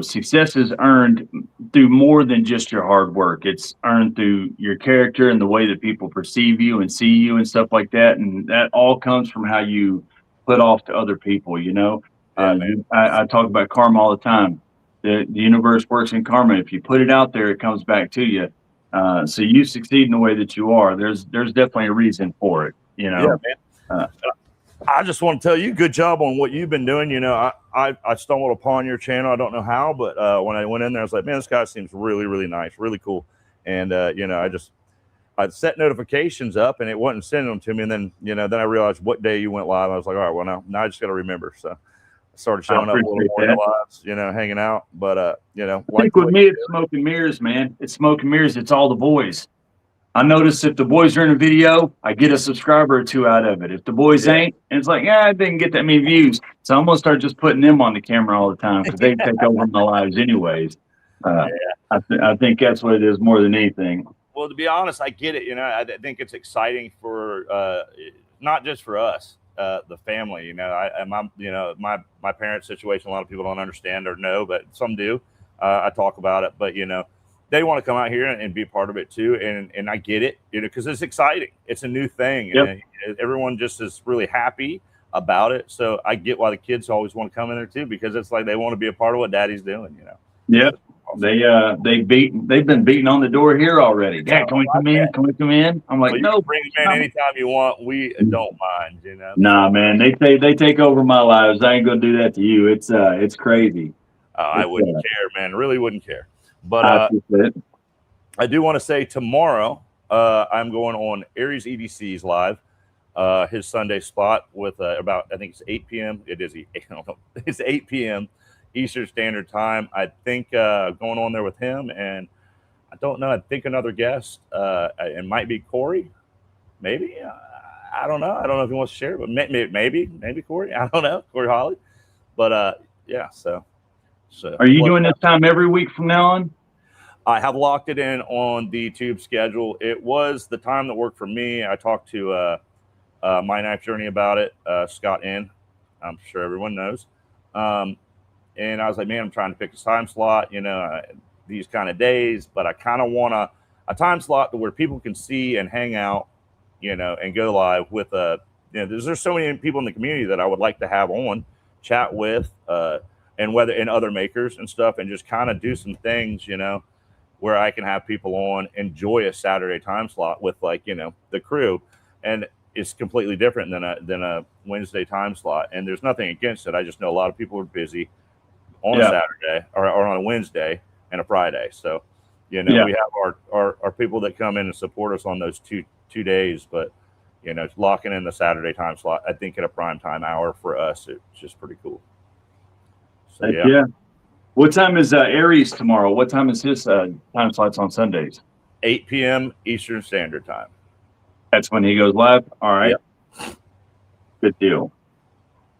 success is earned through more than just your hard work. It's earned through your character and the way that people perceive you and see you and stuff like that. And that all comes from how you put off to other people, I talk about karma all the time. The universe works in karma. If you put it out there, it comes back to you. So you succeed in the way that you are. There's definitely a reason for it, Yeah, man. I just want to tell you, good job on what you've been doing. I stumbled upon your channel. I don't know how, but when I went in there, I was like, man, this guy seems really, really nice, really cool. And, I set notifications up and it wasn't sending them to me. And then, then I realized what day you went live. I was like, all right, well, now I just got to remember. So I started showing up a little more in the lives, hanging out. But, I think with me, it's smoke and mirrors, man. It's smoke and mirrors. It's all the boys. I notice if the boys are in a video, I get a subscriber or two out of it. If the boys ain't, and it's like, I didn't get that many views. So I'm going to start just putting them on the camera all the time because they take over my lives anyways. I think that's what it is more than anything. Well, to be honest, I get it. I think it's exciting for not just for us, the family. My parents' situation, a lot of people don't understand or know, but some do. I talk about it, but they want to come out here and be a part of it too. And I get it, because it's exciting. It's a new thing. Yep. And everyone just is really happy about it. So I get why the kids always want to come in there too, because it's like they want to be a part of what daddy's doing, Yep. Awesome. They've been beating on the door here already. Dad, can we come in? Can we come in? I'm like, no, bring them in anytime you want. We don't mind, Nah, man, they take over my lives. I ain't gonna do that to you. It's crazy. I wouldn't care, man. Really wouldn't care. But I do want to say tomorrow I'm going on Aries EDC's live, his Sunday spot with about, I think it's 8 p.m. It is, I don't know, it's 8 p.m. Eastern Standard Time. I think going on there with him, and I don't know, I think another guest. It might be Corey, maybe. I don't know. I don't know if he wants to share, but maybe Corey. I don't know, Corey Holly. But yeah, so are you doing this time every week from now on? I have locked it in on the tube schedule. It was the time that worked for me. I talked to My Knife Journey about it, Scott N. I'm sure everyone knows. And I was like, man, I'm trying to pick a time slot, these kind of days, but I kind of want a time slot to where people can see and hang out, and go live with there's so many people in the community that I would like to have on, chat with, and other makers and stuff, and just kind of do some things, where I can have people on, enjoy a Saturday time slot with the crew. And it's completely different than a Wednesday time slot. And there's nothing against it. I just know a lot of people are busy on a Saturday or on a Wednesday and a Friday. So, we have our people that come in and support us on those two days, but locking in the Saturday time slot, I think at a prime time hour for us, it's just pretty cool. So, yeah. What time is Aries tomorrow? What time is his time slots on Sundays? 8 p.m. Eastern Standard Time. That's when he goes live? All right. Yep. Good deal.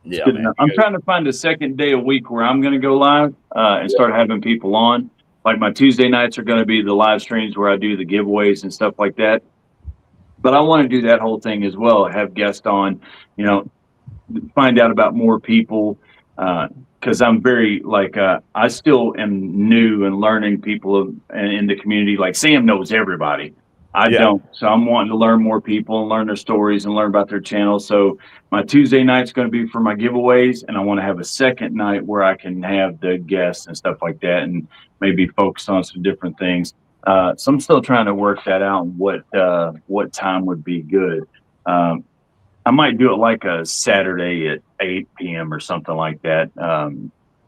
Yeah, man, I'm trying to find a second day a week where I'm going to go live and start having people on. Like my Tuesday nights are going to be the live streams where I do the giveaways and stuff like that. But I want to do that whole thing as well. Have guests on, find out about more people. Because I'm very I still am new and learning people in the community. Like Sam knows everybody. I don't. So I'm wanting to learn more people and learn their stories and learn about their channel. So my Tuesday night's going to be for my giveaways, and I want to have a second night where I can have the guests and stuff like that, and maybe focus on some different things. So I'm still trying to work that out. What time would be good? I might do it like a Saturday at 8 p.m. or something like that.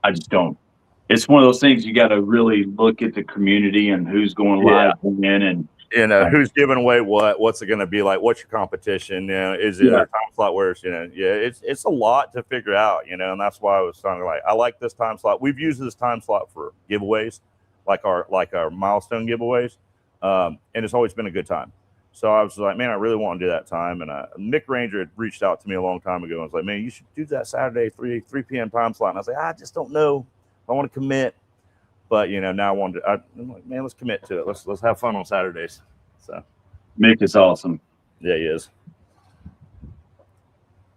I just don't. It's one of those things you got to really look at the community and who's going live and who's giving away what's it going to be like? What's your competition? Is it a time slot where it's it's a lot to figure out, and that's why I was talking I like this time slot. We've used this time slot for giveaways, like our milestone giveaways, and it's always been a good time. So I was like, man, I really want to do that time. And Nick Ranger had reached out to me a long time ago and was like, man, you should do that Saturday 3 p.m. time slot. And I was like, I just don't know if I want to commit. But now I wanted to, I'm like, man, let's commit to it. Let's have fun on Saturdays. So Mick is awesome. Yeah, he is.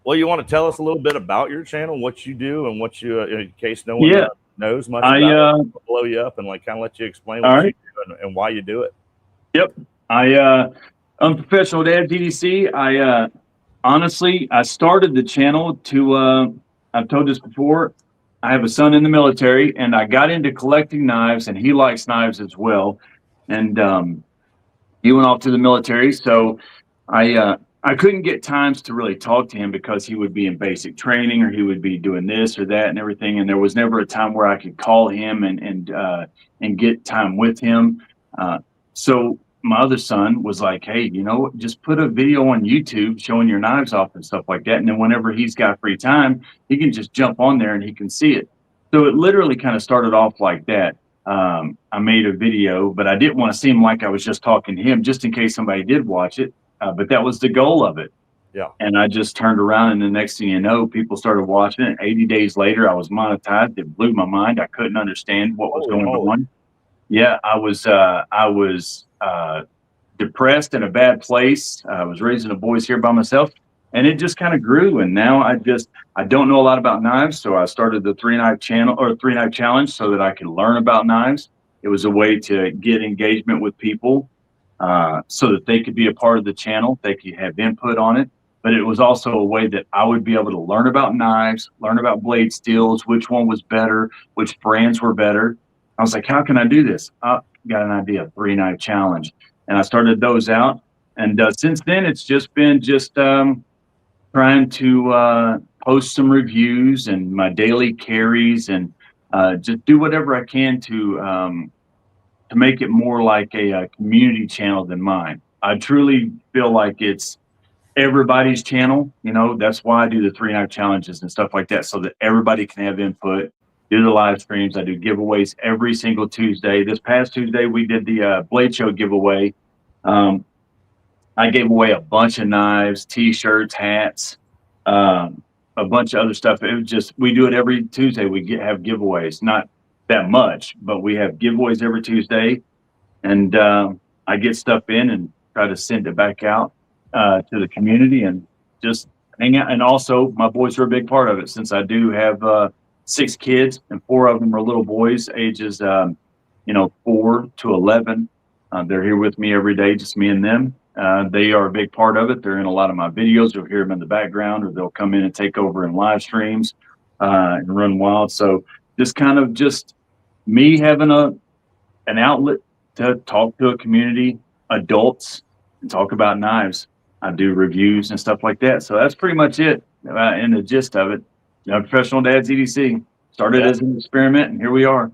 Well, you want to tell us a little bit about your channel, what you do, and what you, in case no one knows much I about it, blow you up and like kind of let you explain what you do and why you do it. Yep. Unprofessional Dad DDC. Honestly, I started the channel to, I've told this before, I have a son in the military, and I got into collecting knives, and he likes knives as well. And he went off to the military, so I couldn't get times to really talk to him because he would be in basic training or he would be doing this or that and everything. And there was never a time where I could call him and get time with him. So my other son was like, hey, you know, just put a video on YouTube showing your knives off and stuff like that. And then whenever he's got free time, he can just jump on there and he can see it. So it literally kind of started off like that. I made a video, but I didn't want to seem like I was just talking to him just in case somebody did watch it. But that was the goal of it. Yeah. And I just turned around, and the next thing you know, people started watching it. 80 days later, I was monetized. It blew my mind. I couldn't understand what was going on. Yeah, I was depressed in a bad place. I was raising the boys here by myself, and it just kind of grew. And now I don't know a lot about knives, so I started the 3-knife channel or 3-knife challenge so that I could learn about knives. It was a way to get engagement with people, so that they could be a part of the channel. They could have input on it, but it was also a way that I would be able to learn about knives, learn about blade steels, which one was better, which brands were better. I was like, how can I do this? I got an idea, 3-knife challenge. And I started those out. And since then, it's just been trying to post some reviews and my daily carries and just do whatever I can to make it more like a community channel than mine. I truly feel like it's everybody's channel. You know, that's why I do the 3-knife challenges and stuff like that, so that everybody can have input. Do the live streams. I do giveaways every single Tuesday. This past Tuesday, we did the Blade Show giveaway. I gave away a bunch of knives, T-shirts, hats, a bunch of other stuff. It was just, we do it every Tuesday. We have giveaways, not that much, but we have giveaways every Tuesday. And I get stuff in and try to send it back out to the community and just hang out. And also, my boys are a big part of it, since I do have 6 kids, and 4 of them are little boys, ages 4 to 11. They're here with me every day, just me and them. They are a big part of it. They're in a lot of my videos. You'll hear them in the background, or they'll come in and take over in live streams and run wild. So just me having an outlet to talk to a community, adults, and talk about knives. I do reviews and stuff like that. So that's pretty much it in the gist of it. Professional Dads EDC started as an experiment, and here we are.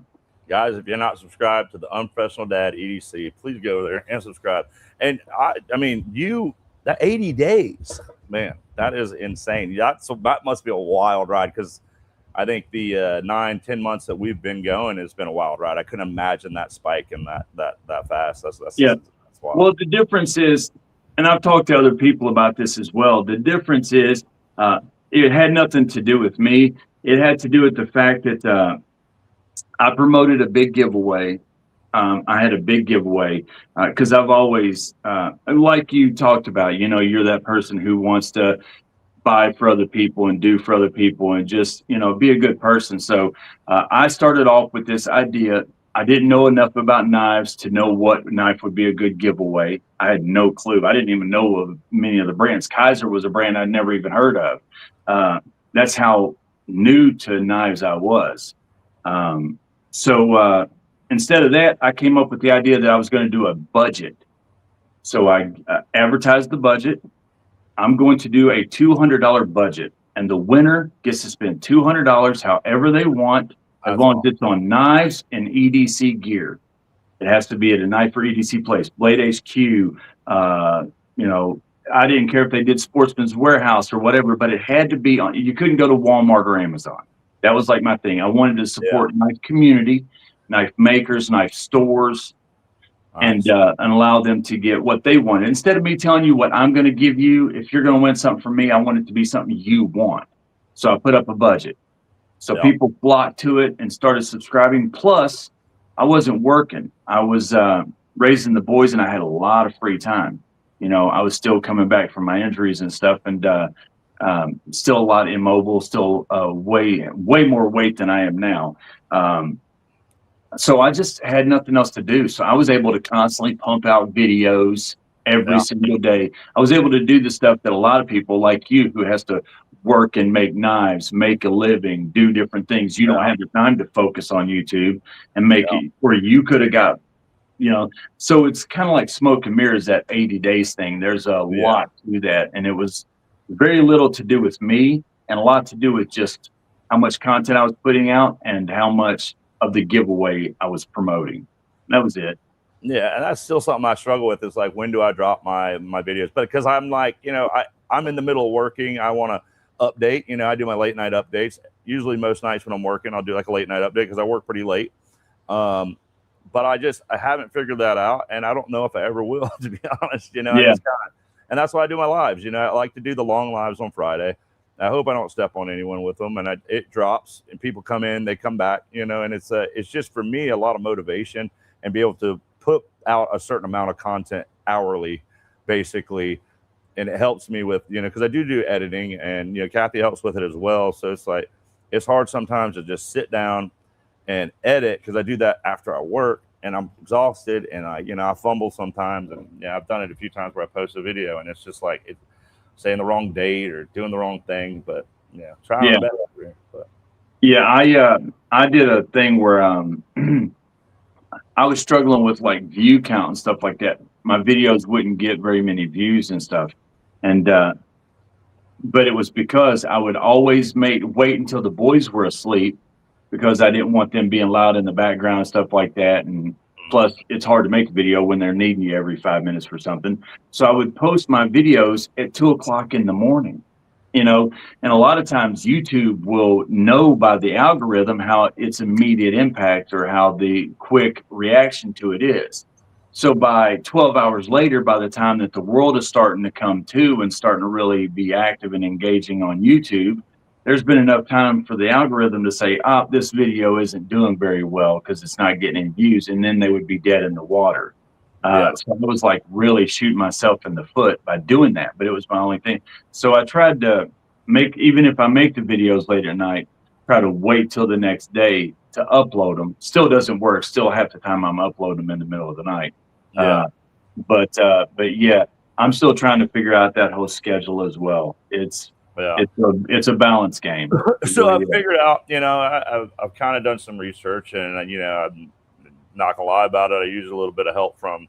Guys, if you're not subscribed to the Unprofessional Dad EDC, please go there and subscribe. And I mean, that 80 days, man, that is insane. So that must be a wild ride, because I think the 9-10 months that we've been going has been a wild ride. I couldn't imagine that spike in that fast. That's wild. Well, the difference is, and I've talked to other people about this as well. The difference is, it had nothing to do with me. It had to do with the fact that I promoted a big giveaway. I had a big giveaway because I've always, like you talked about, you're that person who wants to buy for other people and do for other people and just, be a good person. So I started off with this idea. I didn't know enough about knives to know what knife would be a good giveaway. I had no clue. I didn't even know of many of the brands. Kaiser was a brand I'd never even heard of. That's how new to knives I was. So instead of that, I came up with the idea that I was going to do a budget. So I advertised the budget. I'm going to do a $200 budget, and the winner gets to spend $200 however they want, as long as it's on knives and EDC gear. It has to be at a Knife for EDC place, Blade HQ. I didn't care if they did Sportsman's Warehouse or whatever, but it had to be on. You couldn't go to Walmart or Amazon. That was like my thing. I wanted to support knife community, knife makers, knife stores, and allow them to get what they wanted. Instead of me telling you what I'm going to give you, if you're going to win something from me, I want it to be something you want. So I put up a budget. So people flocked to it and started subscribing. Plus, I wasn't working. I was raising the boys, and I had a lot of free time. I was still coming back from my injuries and stuff. And Still a lot immobile, still way more weight than I am now. So I just had nothing else to do. So I was able to constantly pump out videos every single day. I was able to do the stuff that a lot of people like you who has to work and make knives, make a living, do different things. You don't have the time to focus on YouTube and make it where you could have got, so it's kind of like smoke and mirrors, that 80 days thing. There's a lot to that. And it was very little to do with me and a lot to do with just how much content I was putting out and how much of the giveaway I was promoting. That was it. Yeah, and that's still something I struggle with. Is like, when do I drop my videos? But because I'm like, I'm in the middle of working, I want to update. I do my late night updates. Usually, most nights when I'm working, I'll do like a late night update because I work pretty late. But I haven't figured that out, and I don't know if I ever will, to be honest. And that's why I do my lives. I like to do the long lives on Friday. I hope I don't step on anyone with them, and it drops, and people come in, they come back, and it's just for me a lot of motivation and be able to put out a certain amount of content hourly, basically, and it helps me with because I do editing, and Kathy helps with it as well. So it's like it's hard sometimes to just sit down and edit because I do that after I work, and I'm exhausted, and I fumble sometimes, and I've done it a few times where I post a video, and it's just like saying the wrong date or doing the wrong thing, but trying to better. But. I did a thing where I was struggling with like view count and stuff like that. My videos wouldn't get very many views and stuff, and but it was because I would always wait until the boys were asleep because I didn't want them being loud in the background and stuff like that. And plus, it's hard to make a video when they're needing you every 5 minutes for something. So I would post my videos at 2 o'clock in the morning, and a lot of times YouTube will know by the algorithm how its immediate impact or how the quick reaction to it is. So by 12 hours later, by the time that the world is starting to come to and starting to really be active and engaging on YouTube, there's been enough time for the algorithm to say, this video isn't doing very well because it's not getting any views, and then they would be dead in the water. So I was like really shooting myself in the foot by doing that, but it was my only thing. So I tried to even if I make the videos late at night, try to wait till the next day to upload them. Still doesn't work. Still half the time I'm uploading them in the middle of the night. But yeah, I'm still trying to figure out that whole schedule as well. It's a balance game. So I've figured out, I've kind of done some research, and I'm not gonna lie about it. I use a little bit of help from,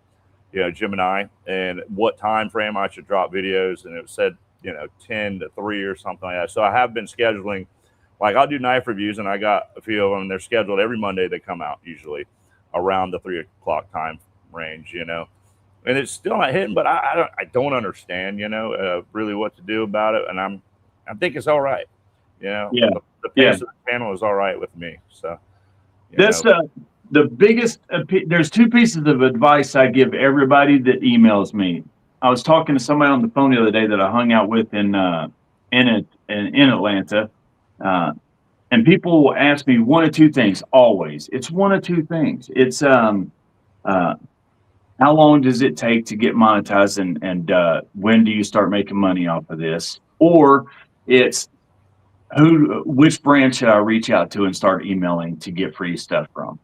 Gemini, and what time frame I should drop videos, and it said 10 to 3 or something like that. So I have been scheduling, like I'll do knife reviews, and I got a few of them. They're scheduled every Monday. They come out usually around the 3 o'clock time range, and it's still not hitting, but I don't understand, really what to do about it. And I think it's all right. The pace of the channel is all right with me. So that's the biggest. There's 2 pieces of advice I give everybody that emails me. I was talking to somebody on the phone the other day that I hung out with in Atlanta, and people will ask me one of 2 things. Always, it's one of 2 things. It's how long does it take to get monetized, and when do you start making money off of this? Or it's which brand should I reach out to and start emailing to get free stuff from?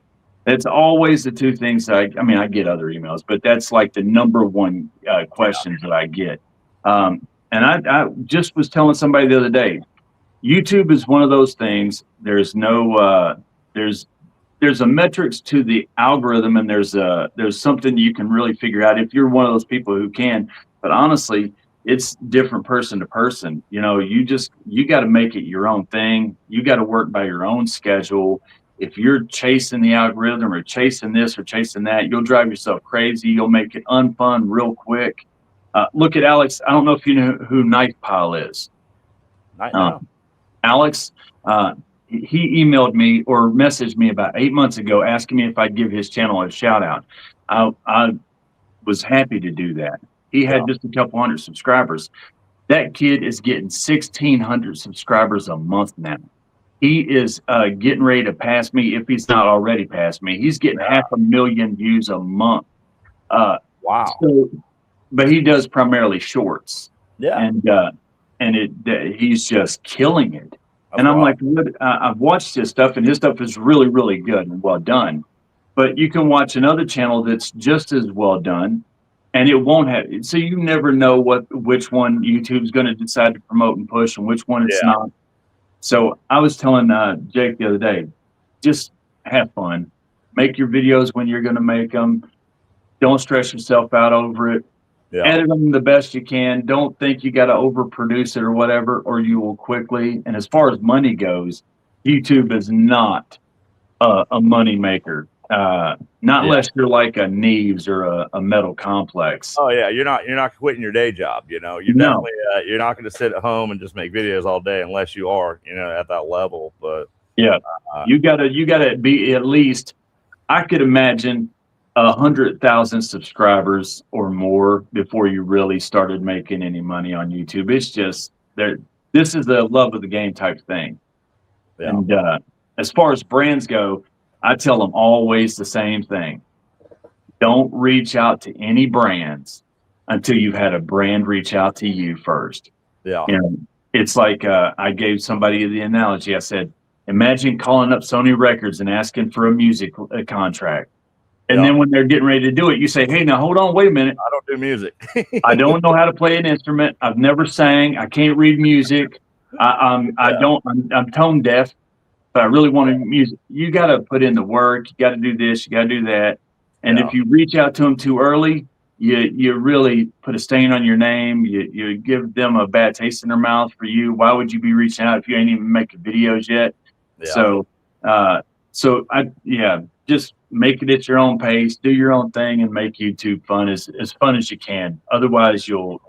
It's always the 2 things that I get other emails, but that's like the number 1 questions that I get. And I just was telling somebody the other day, YouTube is one of those things. There's no there's a metrics to the algorithm, and there's something you can really figure out if you're one of those people who can. But honestly, it's different person to person. You got to make it your own thing. You got to work by your own schedule. If you're chasing the algorithm or chasing this or chasing that, you'll drive yourself crazy. You'll make it unfun real quick. Look at Alex. I don't know if you know who Knife Pile is. Alex, he emailed me or messaged me about 8 months ago asking me if I'd give his channel a shout out. I was happy to do that. He had just a couple hundred subscribers. That kid is getting 1,600 subscribers a month now. He is getting ready to pass me, if he's not already past me. He's getting 500,000 views a month. Wow. So, but he does primarily shorts. Yeah. And and he's just killing it. That's And I'm wild. like, I've watched his stuff, and his stuff is really, really good and well done. But you can watch another channel that's just as well done, and it won't have. So you never know which one YouTube's going to decide to promote and push, and which one it's Yeah. not. So I was telling Jake the other day, just have fun, make your videos when you're going to make them. Don't stress yourself out over it. Yeah. Edit them the best you can. Don't think you got to overproduce it or whatever, or you will quickly. And as far as money goes, YouTube is not a money maker. Not unless you're like a Knafs or a Metal Complex. Oh yeah, you're not quitting your day job. You know, you're No. definitely you're not going to sit at home and just make videos all day unless you are, you know, at that level. But Yeah, you gotta be at least. I could imagine 100,000 subscribers or more before you really started making any money on YouTube. It's just there. This is the love of the game type thing. yeah, And as far as brands go, I tell them always the same thing. Don't reach out to any brands until you've had a brand reach out to you first. yeah, You know, it's like I gave somebody the analogy. I said, imagine calling up Sony Records and asking for a music contract. And then when they're getting ready to do it, you say, hey, now hold on, wait a minute. I don't do music. I don't know how to play an instrument. I've never sang. I can't read music. I'm tone deaf, but I really want to music. You got to put in the work. You got to do this. You got to do that. And if you reach out to them too early, you really put a stain on your name. You give them a bad taste in their mouth for you. Why would you be reaching out if you ain't even making videos yet? Yeah. So just make it at your own pace, do your own thing, and make YouTube fun as fun as you can. Otherwise, you'll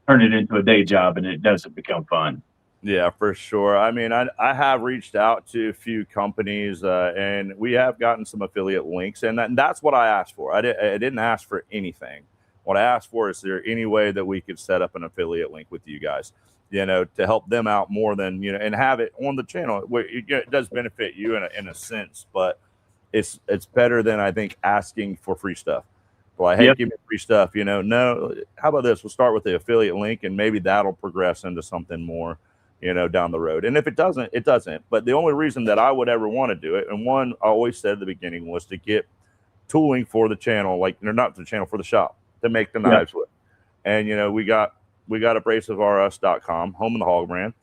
turn it into a day job, and it doesn't become fun. Yeah, for sure. I mean, I have reached out to a few companies, and we have gotten some affiliate links, and that's what I asked for. I didn't ask for anything. What I asked for is there any way that we could set up an affiliate link with you guys, you know, to help them out more than, you know, and have it on the channel where it does benefit you in a sense, but it's better than, I think, asking for free stuff. Well, hey, give me free stuff, you know. No, how about this? We'll start with the affiliate link, and maybe that'll progress into something more, you know, down the road. And if it doesn't, it doesn't. But the only reason that I would ever want to do it, and one I always said at the beginning, was to get tooling for the channel, like, they're not the channel, for the shop to make the knives with. And, you know, we got abrasiveRS.com, home of the hog brand.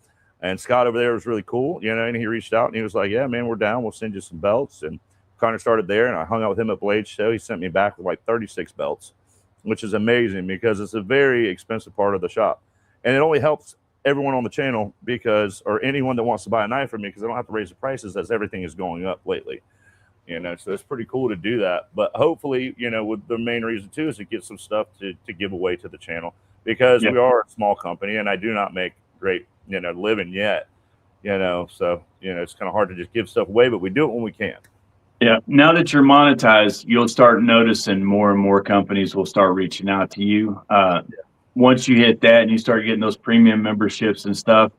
And Scott over there was really cool, you know, and he reached out and he was like, yeah, man, we're down. We'll send you some belts. And kind of started there, and I hung out with him at Blade Show. He sent me back with like 36 belts, which is amazing because it's a very expensive part of the shop. And it only helps everyone on the channel because, or anyone that wants to buy a knife from me, because I don't have to raise the prices as everything is going up lately. You know, so it's pretty cool to do that. But hopefully, you know, with the main reason too is to get some stuff to give away to the channel, because we are a small company and I do not make great, you know, living yet, you know, so, you know, it's kind of hard to just give stuff away, but we do it when we can. Yeah. Now that you're monetized, you'll start noticing more and more companies will start reaching out to you. Once you hit that and you start getting those premium memberships and stuff,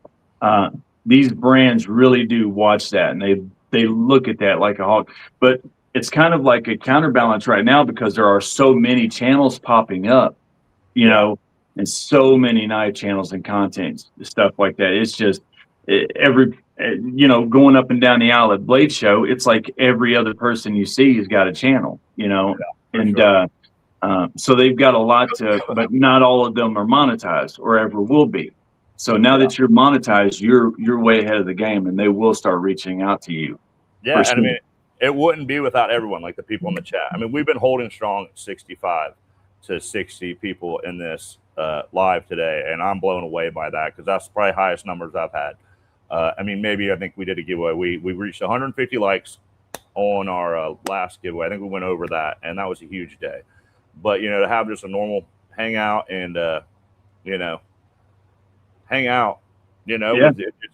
these brands really do watch that, and they look at that like a hawk. But it's kind of like a counterbalance right now because there are so many channels popping up, you know, and so many knife channels and content stuff like that. It's just you know, going up and down the aisle at Blade Show, it's like every other person you see has got a channel, you know, so they've got a lot to, but not all of them are monetized or ever will be. So now that you're monetized, you're way ahead of the game, and they will start reaching out to you. Yeah, and I mean, it wouldn't be without everyone, like the people in the chat. I mean, we've been holding strong at 65 to 60 people in this live today, and I'm blown away by that because that's probably highest numbers I've had. I mean, maybe I think we did a giveaway. We reached 150 likes on our last giveaway. I think we went over that, and that was a huge day. But, you know, to have just a normal hangout and, you know,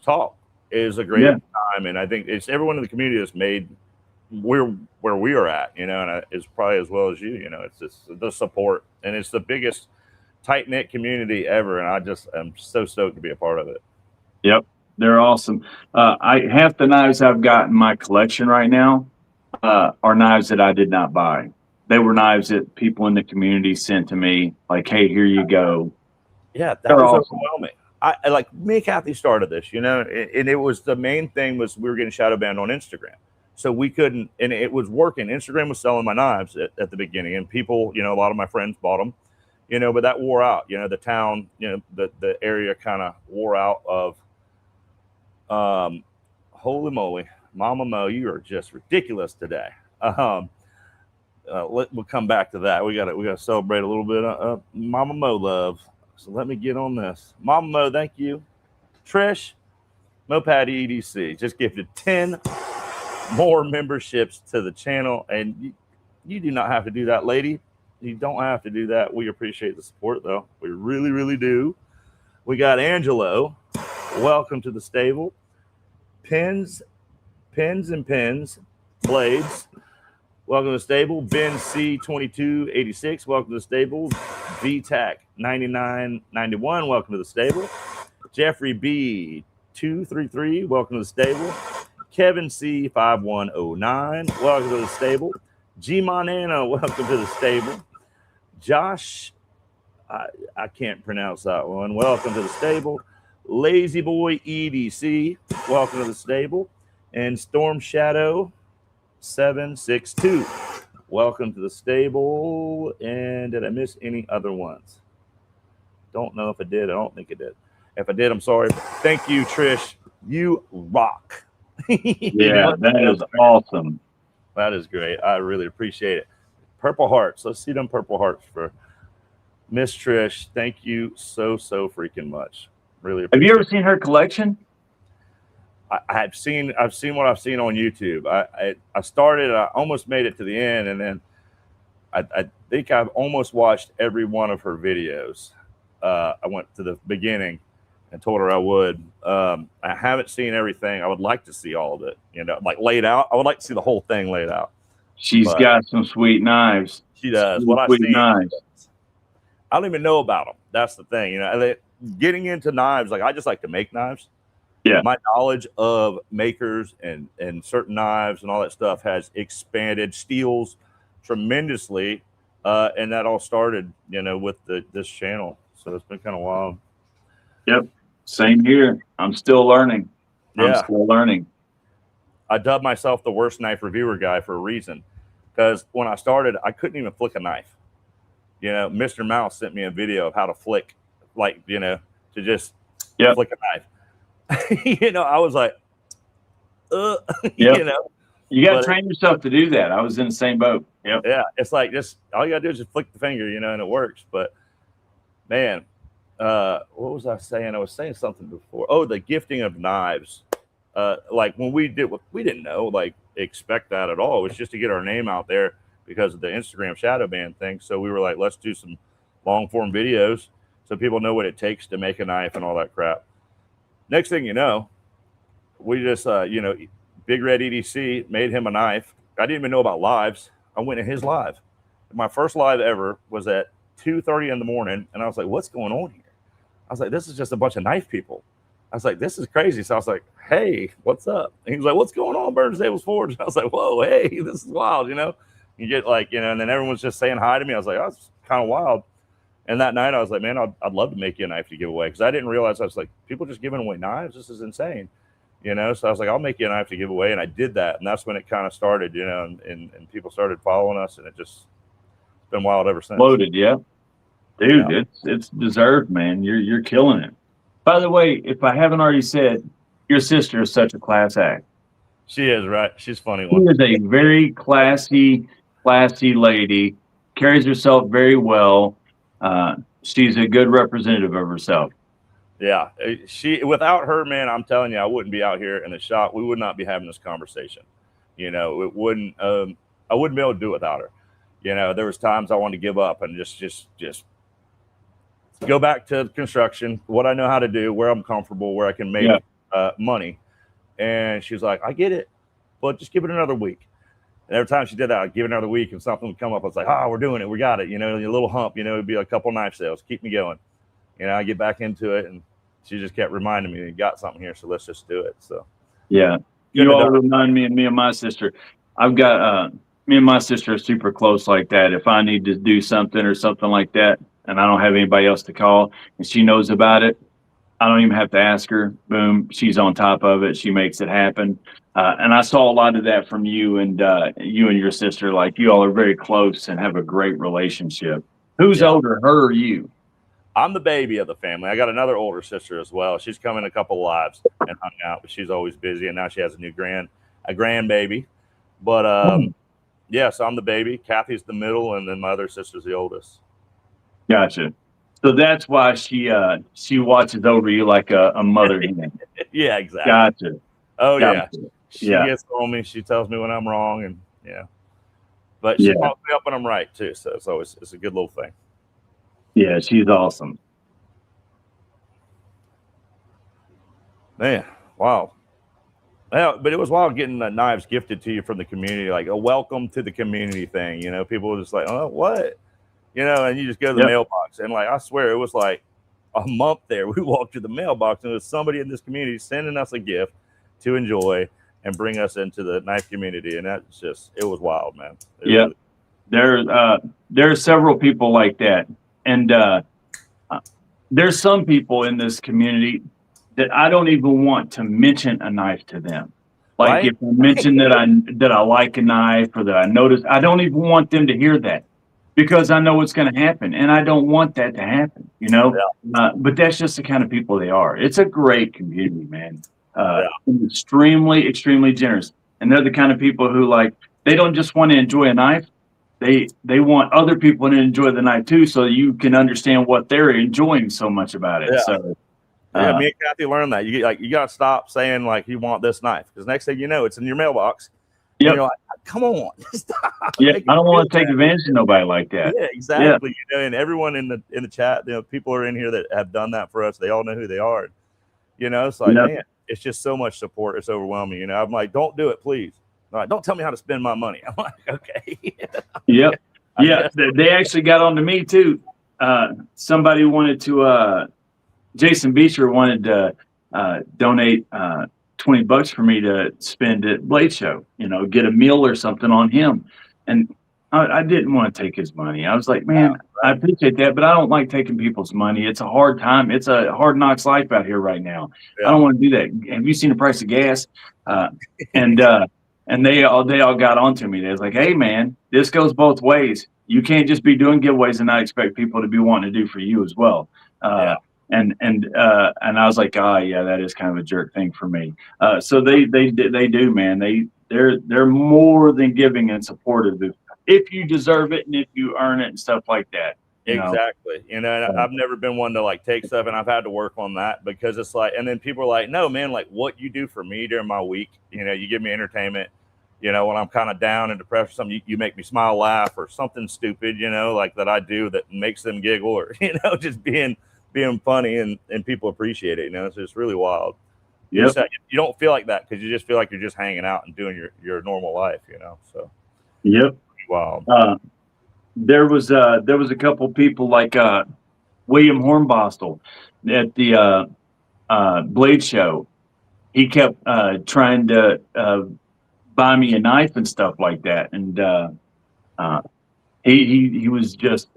talk is a great time. And I think it's everyone in the community that's made where we are at, you know, and it's probably as well as you know, it's just the support, and it's the biggest tight-knit community ever. And I'm so stoked to be a part of it. Yep. They're awesome. Half the knives I've got in my collection right now are knives that I did not buy. They were knives that people in the community sent to me, like, hey, here you go. Yeah, that was awesome. Overwhelming. like me and Kathy started this, you know, and it was the main thing was we were getting shadow banned on Instagram. So we couldn't, and it was working. Instagram was selling my knives at the beginning, and people, you know, a lot of my friends bought them, you know, but that wore out. You know, the town, you know, the area kind of wore out of. Holy moly, Mama Mo, you are just ridiculous today. We'll come back to that. We got to celebrate a little bit of Mama Mo love. So let me get on this. Mama Mo, thank you. Trish, Moped EDC just gifted 10 more memberships to the channel, and you do not have to do that, lady. You don't have to do that. We appreciate the support, though. We really, really do. We got Angelo. Welcome to the stable. Pins and pins, blades. Welcome to the stable. Ben C2286. Welcome to the stable. VTAC 9991. Welcome to the stable. Jeffrey B233. Welcome to the stable. Kevin C5109. Welcome to the stable. G Monana. Welcome to the stable. Josh, I can't pronounce that one. Welcome to the stable. Lazy Boy EDC, welcome to the stable. And Storm Shadow 762, welcome to the stable. And did I miss any other ones? Don't know if I did. I don't think I did. If I did, I'm sorry. Thank you, Trish. You rock. Yeah, that is awesome. That is great. I really appreciate it. Purple hearts. Let's see them purple hearts for Miss Trish. Thank you so freaking much. Really. Have you ever seen her collection? I've seen what I've seen on YouTube. I started. I almost made it to the end, and then I think I've almost watched every one of her videos. I went to the beginning and told her I would. I haven't seen everything. I would like to see all of it. You know, like laid out. I would like to see the whole thing laid out. She's got some sweet knives. She does. What I've seen, knives. I don't even know about them. That's the thing. You know, getting into knives, like I just like to make knives. Yeah. My knowledge of makers and certain knives and all that stuff has expanded steels tremendously. And that all started, you know, with this channel. So it's been kind of wild. Yep. Same here. I'm still learning. I'm still learning. I dubbed myself the worst knife reviewer guy for a reason. Because when I started, I couldn't even flick a knife. You know, Mr. Mouse sent me a video of how to flick, like, you know, to just flick a knife. You know, I was like, you know. You got to train yourself to do that. I was in the same boat. Yep. Yeah. It's like all you got to do is just flick the finger, you know, and it works. But, man, what was I saying? I was saying something before. Oh, the gifting of knives. Like when we didn't know, like, expect that at all. It was just to get our name out there because of the Instagram shadow ban thing. So we were like, let's do some long form videos so people know what it takes to make a knife and all that crap. Next thing you know, we just, you know, Big Red EDC made him a knife. I didn't even know about lives. I went in his live. My first live ever was at 2:30 in the morning. And I was like, what's going on here? I was like, this is just a bunch of knife people. I was like, this is crazy. So I was like, hey, what's up? And he was like, what's going on, Burns Tables Forge? I was like, whoa, hey, this is wild, you know? You get like, you know, and then everyone's just saying hi to me. I was like, oh, that's kind of wild. And that night I was like, man, I'd love to make you a knife to give away. Because I didn't realize, I was like, people just giving away knives? This is insane. You know, so I was like, I'll make you a knife to give away. And I did that. And that's when it kind of started, you know, and people started following us. And it's been wild ever since. Loaded, yeah. Dude, yeah. It's deserved, man. You're killing it. By the way, if I haven't already said, your sister is such a class act. She is, right? She's a funny She one. is a very classy lady. Carries herself very well. She's a good representative of herself. Yeah, without her, man, I'm telling you, I wouldn't be out here in the shop. We would not be having this conversation. You know, it wouldn't. I wouldn't be able to do it without her. You know, there was times I wanted to give up and just go back to construction, what I know how to do, where I'm comfortable, where I can make money. And she was like, I get it, but just give it another week. And every time she did that, I'd give it another week and something would come up. I was like, we're doing it. We got it. You know, a little hump, you know, it'd be a couple knife sales. Keep me going. You know, I get back into it. And she just kept reminding me, you got something here, so let's just do it. So, yeah. You all remind me of me and my sister. I've got, me and my sister are super close like that. If I need to do something or something like that, and I don't have anybody else to call, and she knows about it, I don't even have to ask her. Boom, she's on top of it. She makes it happen. And I saw a lot of that from you and your sister. Like you all are very close and have a great relationship. Who's older, her or you? I'm the baby of the family. I got another older sister as well. She's come in a couple lives and hung out, but she's always busy. And now she has a grandbaby. But yeah, so I'm the baby. Kathy's the middle, and then my other sister's the oldest. Gotcha. So that's why she watches over you like a mother hen. Yeah, exactly. Gotcha. Oh Gotcha. yeah. She gets on me. She tells me when I'm wrong, and but she talks me up when I'm right too. So it's a good little thing. Yeah, she's awesome. Man, wow. Well, but it was wild getting knives gifted to you from the community, like a welcome to the community thing. People were just like, oh, what? And you just go to the mailbox. And like, I swear it was like a month there. We walked to the mailbox and there was somebody in this community sending us a gift to enjoy and bring us into the knife community. And that's just, it was wild, man. There are several people like that. And there's some people in this community that I don't even want to mention a knife to them. Like if I mention that I like a knife or that I notice, I don't even want them to hear that because I know what's going to happen, and I don't want that to happen. But that's just the kind of people they are. It's a great community, man. Extremely, extremely generous, and they're the kind of people who they don't just want to enjoy a knife. They want other people to enjoy the knife too, so you can understand what they're enjoying so much about it. So. Me and Kathy learned that you got to stop saying you want this knife, because next thing you know it's in your mailbox. You're like, come on, stop. Yeah, I don't want to take advantage of nobody like that. Yeah, exactly. And everyone in the chat, people are in here that have done that for us. They all know who they are. It's like, man, it's just so much support. It's overwhelming. I'm like, don't do it, please. Like, don't tell me how to spend my money. I'm like, okay. Yep. Yeah, they actually got on to me too. Somebody wanted to. Jason Beecher wanted to donate $20 for me to spend at Blade Show, get a meal or something on him. And I didn't want to take his money. I was like, man, I appreciate that, but I don't like taking people's money. It's a hard time. It's a hard knocks life out here right now. I don't want to do that. Have you seen the price of gas? And they all got onto me. They was like, hey man, this goes both ways. You can't just be doing giveaways and not expect people to be wanting to do for you as well. And I was like, yeah, that is kind of a jerk thing for me. So they do, man. They're more than giving and supportive if you deserve it and if you earn it and stuff like that. Exactly. And I've never been one to take stuff, and I've had to work on that because it's like, and then people are like, no, man, what you do for me during my week, you give me entertainment, when I'm kind of down and depressed or something, you make me smile, laugh, or something stupid, that I do that makes them giggle, or, just being funny and people appreciate it. It's just really wild. You don't feel like that because you just feel like you're just hanging out and doing your normal life, so. Wow. There was a couple people like William Hornbostel at the Blade Show. He kept trying to buy me a knife and stuff like that, and he was just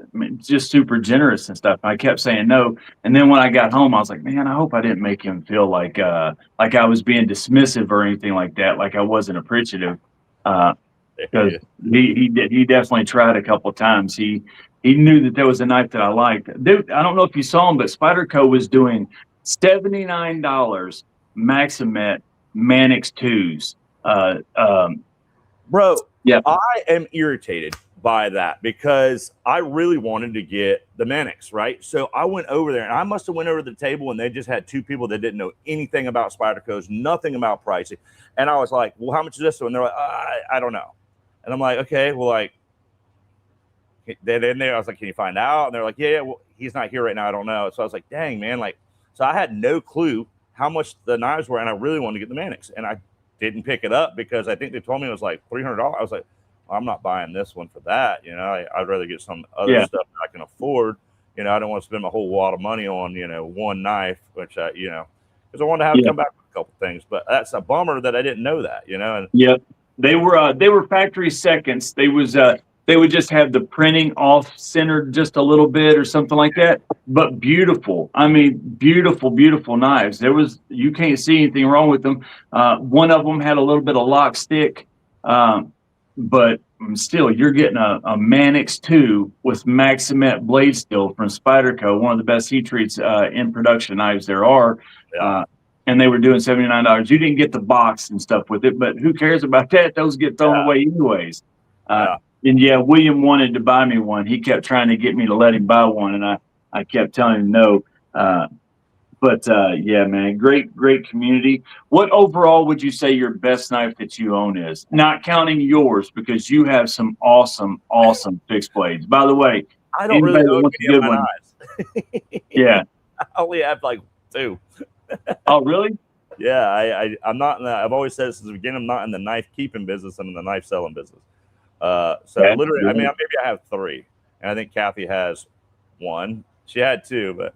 super generous and stuff. I kept saying no, and then when I got home, I was like, man, I hope I didn't make him feel like I was being dismissive or anything like that, like I wasn't appreciative. Because he definitely tried a couple of times. He knew that there was a knife that I liked. Dude, I don't know if you saw him, but Spyderco was doing $79 Maximet Mannix 2s. Bro, I am irritated by that because I really wanted to get the Mannix, right? So I went over there, and I must have went over to the table, and they just had two people that didn't know anything about Spydercos, nothing about pricing. And I was like, well, how much is this? And they're like, I don't know. And I'm like, okay, well, then in there, I was like, can you find out? And they're like, yeah, well, he's not here right now. I don't know. So I was like, dang, man. So I had no clue how much the knives were, and I really wanted to get the Mannix. And I didn't pick it up because I think they told me it was like $300. I was like, well, I'm not buying this one for that. I'd rather get some other stuff that I can afford. I don't want to spend my whole lot of money on, one knife, which because I wanted to have to come back with a couple things. But that's a bummer that I didn't know that, And They were factory seconds. They was they would just have the printing off centered just a little bit or something like that. But beautiful. I mean, beautiful, beautiful knives. You can't see anything wrong with them. One of them had a little bit of lock stick, but still, you're getting a Mannix 2 with Maximet blade steel from Spyderco, one of the best heat treats in production knives there are. Yeah. And they were doing $79. You didn't get the box and stuff with it, but who cares about that? Those get thrown away anyways. And yeah, William wanted to buy me one. He kept trying to get me to let him buy one, and I kept telling him no. But yeah, man, great community. What overall would you say your best knife that you own is? Not counting yours, because you have some awesome fixed blades. By the way, I don't really own any of my knives. Yeah. I only have like 2. Oh, really? Yeah, I'm not in I've always said since the beginning, I'm not in the knife keeping business. I'm in the knife selling business. Literally, I mean, maybe I have 3, and I think Kathy has 1. She had 2, but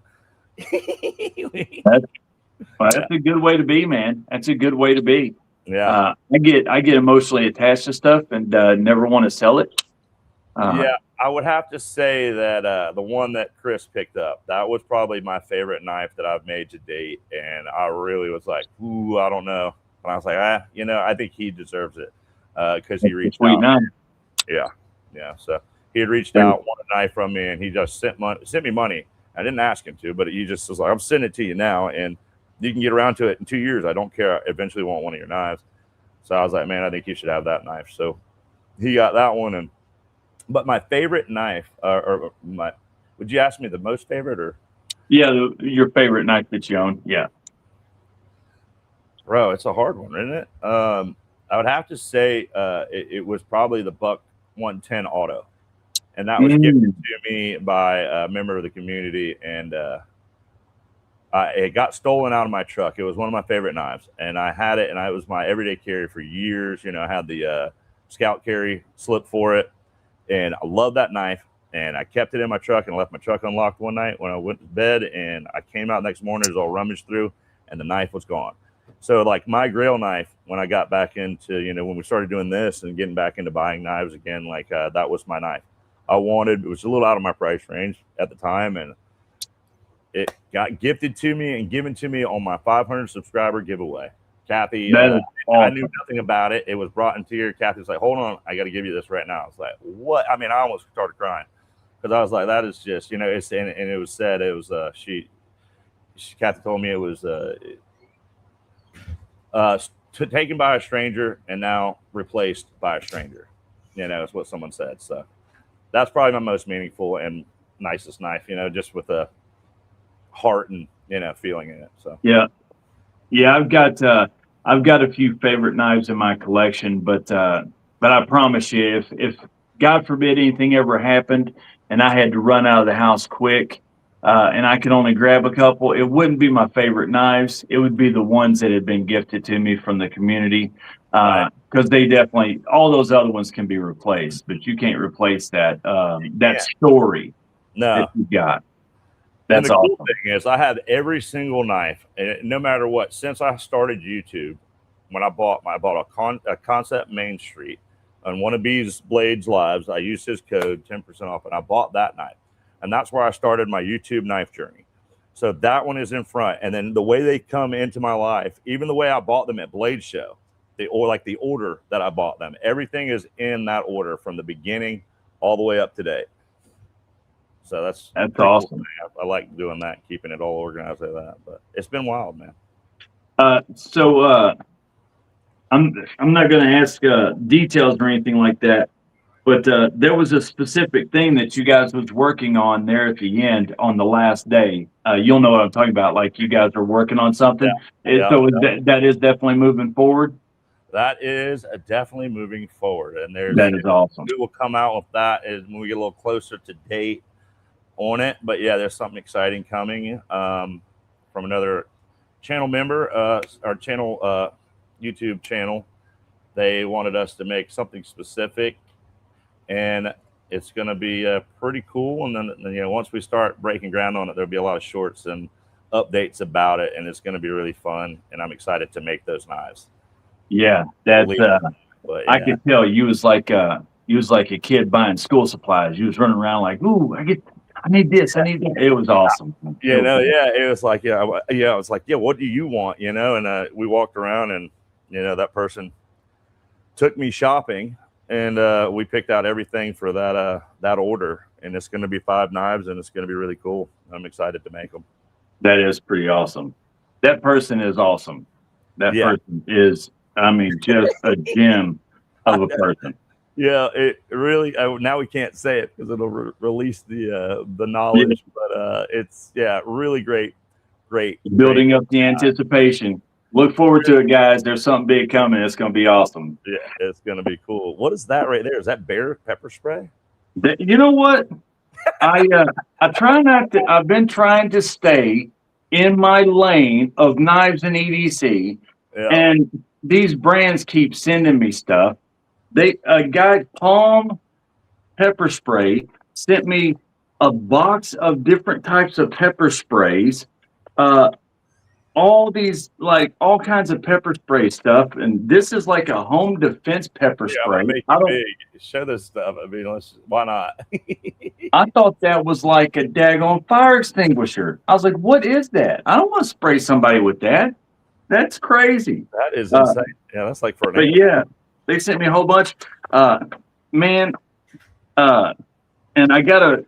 that's a good way to be, man. That's a good way to be. Yeah. I get emotionally attached to stuff and never want to sell it. Yeah, I would have to say that the one that Chris picked up, that was probably my favorite knife that I've made to date, and I really was like, ooh, I don't know. And I was like, I think he deserves it because he reached out. Knife. Yeah. So he had reached out, wanted a knife from me, and he just sent me money. I didn't ask him to, but he just was like, I'm sending it to you now, and you can get around to it in 2 years. I don't care. I eventually want one of your knives. So I was like, man, I think you should have that knife. So he got that one. But my favorite knife, would you ask me the most favorite or? Yeah, your favorite knife that you own. Yeah. Bro, it's a hard one, isn't it? I would have to say it was probably the Buck 110 Auto. And that was gifted to me by a member of the community, and it got stolen out of my truck. It was one of my favorite knives, and I had it, and it was my everyday carry for years. You know, I had the Scout carry slip for it, and I love that knife. And I kept it in my truck and left my truck unlocked one night when I went to bed, and I came out next morning, it was all rummaged through, and the knife was gone. So like my Grail knife, when I got back into, when we started doing this and getting back into buying knives again, like that was my knife. It was a little out of my price range at the time, and it got gifted to me and given to me on my 500 subscriber giveaway. Kathy, awesome. I knew nothing about it. It was brought into here. Kathy's like, hold on, I got to give you this right now. I was like, what? I mean, I almost started crying because I was like, that is just, it's, and it was said, it was, Kathy told me it was taken by a stranger and now replaced by a stranger. Is what someone said. So that's probably my most meaningful and nicest knife, just with a heart and, feeling in it. So, yeah. I've got a few favorite knives in my collection, but I promise you, if God forbid anything ever happened and I had to run out of the house quick, and I could only grab a couple, it wouldn't be my favorite knives. It would be the ones that had been gifted to me from the community. Because they definitely, all those other ones can be replaced, but you can't replace that story that you got. That's the awesome. Cool thing is I have every single knife, no matter what, since I started YouTube. When I bought a Concept Main Street on one of B's Blades Lives, I used his code 10% off, and I bought that knife. And that's where I started my YouTube knife journey. So that one is in front. And then the way they come into my life, even the way I bought them at Blade Show, the order that I bought them, everything is in that order from the beginning all the way up to date. So that's awesome. Cool. I like doing that, keeping it all organized like that. But it's been wild, man. I'm not going to ask details or anything like that, but there was a specific thing that you guys was working on there at the end on the last day. You'll know what I'm talking about. Like you guys are working on something. That is definitely moving forward. That is definitely moving forward, and that is awesome. We will come out with that as when we get a little closer to date on it. But yeah, there's something exciting coming from another channel member, our channel YouTube channel. They wanted us to make something specific, and it's going to be pretty cool. And then once we start breaking ground on it, there'll be a lot of shorts and updates about it, and it's going to be really fun. And I'm excited to make those knives. Yeah, that's I could tell you was like you was like a kid buying school supplies. You was running around like, ooh, I need this, I need that. It was awesome. Yeah, no, yeah, it was like, yeah, yeah, I was like, yeah, what do you want, you know? And we walked around, and you know, that person took me shopping, and we picked out everything for that order, and it's going to be 5 knives, and it's going to be really cool. I'm excited to make them. That is pretty awesome. That person is awesome. That person is, I mean, just a gem of a person. Yeah, it really. Now we can't say it because it'll release the knowledge, but it's really great. Building up the anticipation. Look forward to it, guys. There's something big coming. It's going to be awesome. Yeah, it's going to be cool. What is that right there? Is that bear pepper spray? You know what? I try not to. I've been trying to stay in my lane of knives and EDC, and these brands keep sending me stuff. A guy, Palm Pepper Spray, sent me a box of different types of pepper sprays, all these, like, all kinds of pepper spray stuff, and this is like a home defense pepper spray. I don't show this stuff. I mean, why not? I thought that was like a daggone fire extinguisher. I was like, what is that? I don't want to spray somebody with that. That's crazy. That is insane. Yeah, that's like for an but yeah, they sent me a whole bunch. Man, and I got to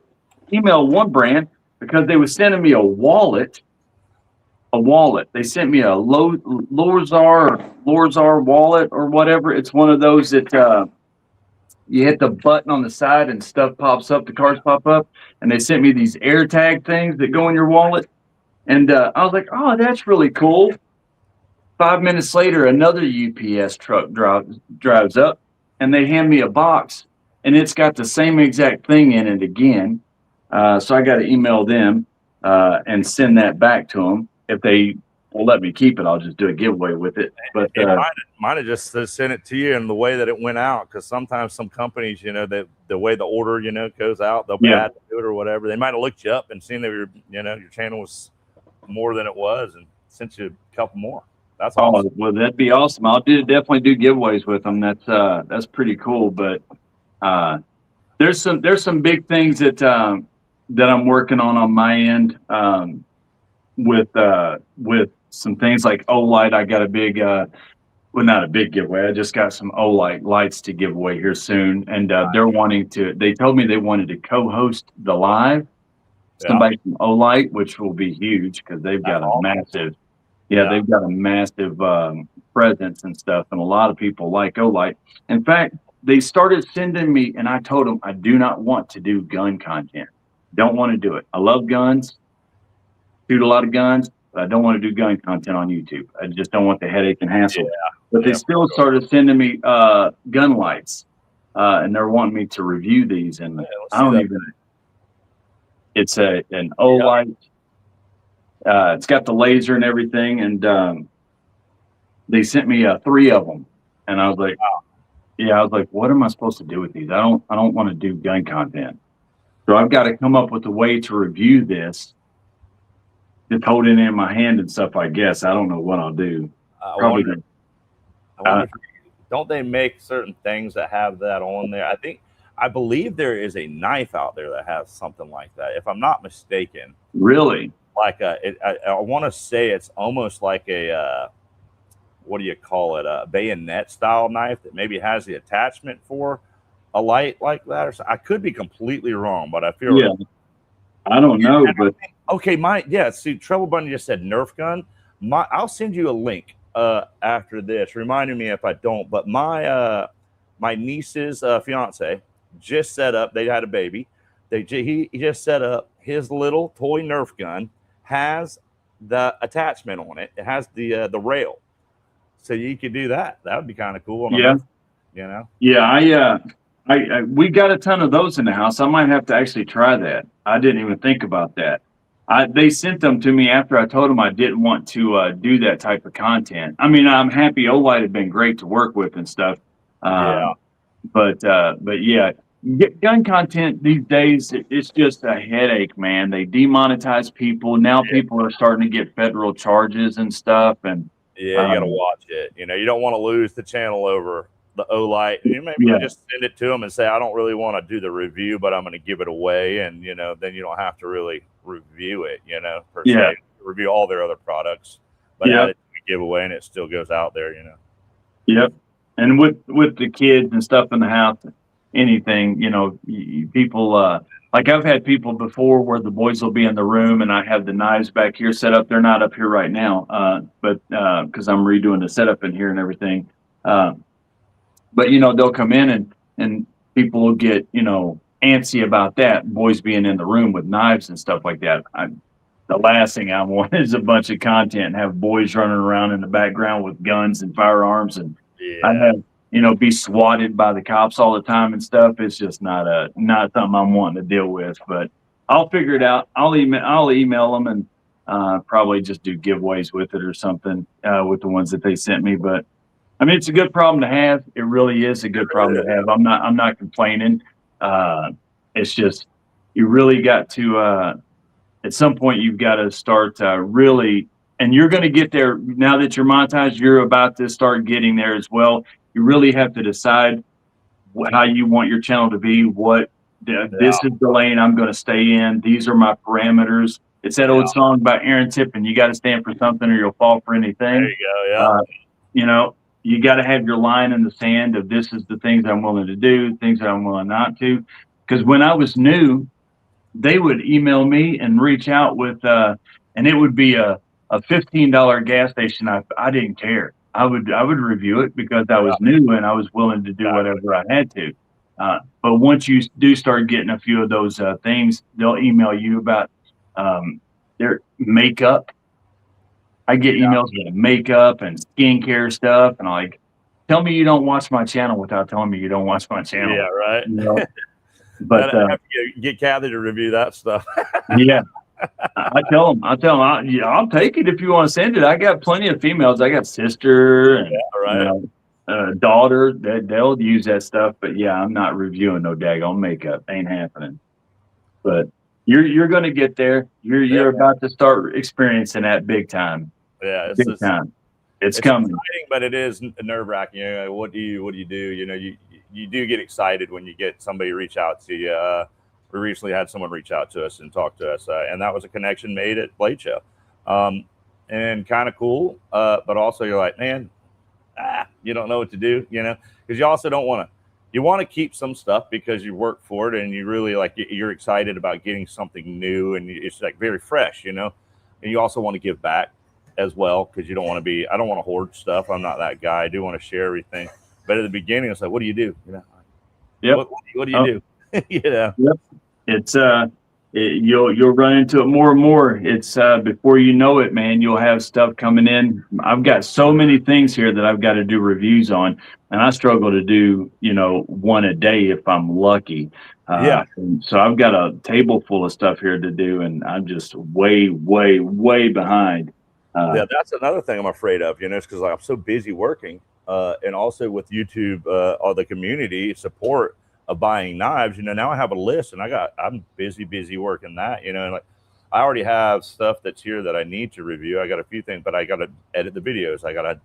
email one brand because they were sending me a wallet. They sent me a Lorzar wallet or whatever. It's one of those that you hit the button on the side and stuff pops up, the cards pop up. And they sent me these AirTag things that go in your wallet. And I was like, oh, that's really cool. 5 minutes later, another UPS truck drives up, and they hand me a box, and it's got the same exact thing in it again. So I got to email them and send that back to them. If they will let me keep it, I'll just do a giveaway with it. But might have just sent it to you in the way that it went out, because sometimes some companies, you know, the way the order, you know, goes out, they'll add to it or whatever. They might have looked you up and seen that your channel was more than it was, and sent you a couple more. That's awesome. Well, that'd be awesome. I'll definitely do giveaways with them. That's pretty cool. But there's some big things that I'm working on my end with some things like Olight. I got a big not a big giveaway. I just got some Olight lights to give away here soon, and they told me they wanted to co-host the live. Somebody from Olight, which will be huge because they've got a massive. They've got a massive presence and stuff, and a lot of people like Olight. In fact, they started sending me, and I told them I do not want to do gun content. Don't want to do it. I love guns, shoot a lot of guns, but I don't want to do gun content on YouTube. I just don't want the headache and hassle. But they still started sending me gun lights, and they're wanting me to review these. And I don't even. It's an Olight. It's got the laser and everything, and they sent me 3 of them, and I was like, I was like, what am I supposed to do with these? I don't want to do gun content, so I've got to come up with a way to review this, just hold it in my hand and stuff. I guess I don't know what I'll do. Probably. Don't they make certain things that have that on there? I believe there is a knife out there that has something like that, if I'm not mistaken. Really? Like I want to say it's almost like a what do you call it, a bayonet style knife that maybe has the attachment for a light like that, or so. I could be completely wrong, but I feel I don't know. But okay, see, Treble Bunny just said Nerf gun. I'll send you a link after this, reminding me if I don't. But my niece's fiance just set up. They had a baby. He just set up his little toy Nerf gun. Has the attachment on it. It has the rail, so you could do that. That would be kind of cool. We got a ton of those in the house. I might have to actually try that. I didn't even think about that. They sent them to me after I told them I didn't want to do that type of content. I mean, I'm happy Olight had been great to work with and stuff. But yeah. Gun content these days, it's just a headache, man. They demonetize people. Now people are starting to get federal charges and stuff. And you got to watch it. You know, you don't want to lose the channel over the Olight. You maybe just send it to them and say, I don't really want to do the review, but I'm going to give it away. And, you know, then you don't have to really review it, you know, per se. Review all their other products, but add it to the giveaway and it still goes out there, you know. Yep. And with the kids and stuff in the house, anything, you know, people, like I've had people before where the boys will be in the room and I have the knives back here set up. They're not up here right now, but because I'm redoing the setup in here and everything. But, you know, they'll come in and people will get, you know, antsy about that, boys being in the room with knives and stuff like that. The last thing I want is a bunch of content and have boys running around in the background with guns and firearms. And I have, you know, be swatted by the cops all the time and stuff. It's just not something I'm wanting to deal with, but I'll figure it out. I'll email them and probably just do giveaways with it or something with the ones that they sent me. But I mean, it's a good problem to have. It really is a good problem to have. I'm not complaining. It's just, you really got to, at some point you've got to start really, and you're going to get there now that you're monetized. You're about to start getting there as well. You really have to decide how you want your channel to be. This is the lane I'm going to stay in. These are my parameters. It's that old song by Aaron Tippin. You got to stand for something or you'll fall for anything. There you go. You know, you got to have your line in the sand of this is the things I'm willing to do, things that I'm willing not to. Because when I was new, they would email me and reach out with, and it would be a $15 gas station. I didn't care. I would review it because I was new and I was willing to do whatever I had to. But once you do start getting a few of those things, they'll email you about their makeup. I get emails with makeup and skincare stuff, and I'm like, tell me you don't watch my channel without telling me you don't watch my channel. Yeah, right. You know? But I have to get Kathy to review that stuff. Yeah, I tell them, I'll take it if you want to send it. I got plenty of females. I got sister and daughter. They'll use that stuff. But yeah, I'm not reviewing no daggone makeup. Ain't happening. But you're going to get there. You're about to start experiencing that big time. Yeah, big time. It's coming. Exciting, but it is nerve-wracking. You know, what do you do? You know, you do get excited when you get somebody reach out to you. We recently had someone reach out to us and talk to us, and that was a connection made at Blade Show, and kind of cool. But also, you're like, man, you don't know what to do, you know, because you also don't want to. You want to keep some stuff because you work for it, and you really you're excited about getting something new, and it's like very fresh, you know. And you also want to give back as well because you don't want to be. I don't want to hoard stuff. I'm not that guy. I do want to share everything. But at the beginning, it's like, what do you do? You know, what do you do? You know, it's you'll run into it more and more. It's before you know it, man, you'll have stuff coming in. I've got so many things here that I've got to do reviews on, and I struggle to do, you know, one a day if I'm lucky. So I've got a table full of stuff here to do, and I'm just way behind. That's another thing I'm afraid of, you know, because I'm so busy working, and also with YouTube, all the community support of buying knives, you know, now I have a list and I'm busy working that, you know, and like I already have stuff that's here that I need to review. I got a few things, but I got to edit the videos. I got to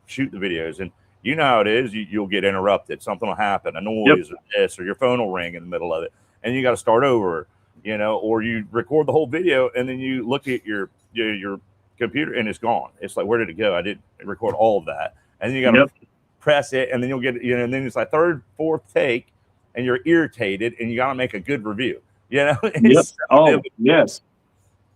shoot the videos, and you know how it is. You'll get interrupted. Something will happen, a noise or this, or your phone will ring in the middle of it, and you got to start over, you know, or you record the whole video and then you look at your computer and it's gone. It's like, where did it go? I didn't record all of that. And then you got to press it, and then you'll get, you know, and then it's like third, fourth take, and you're irritated, and you got to make a good review, you know? Yes.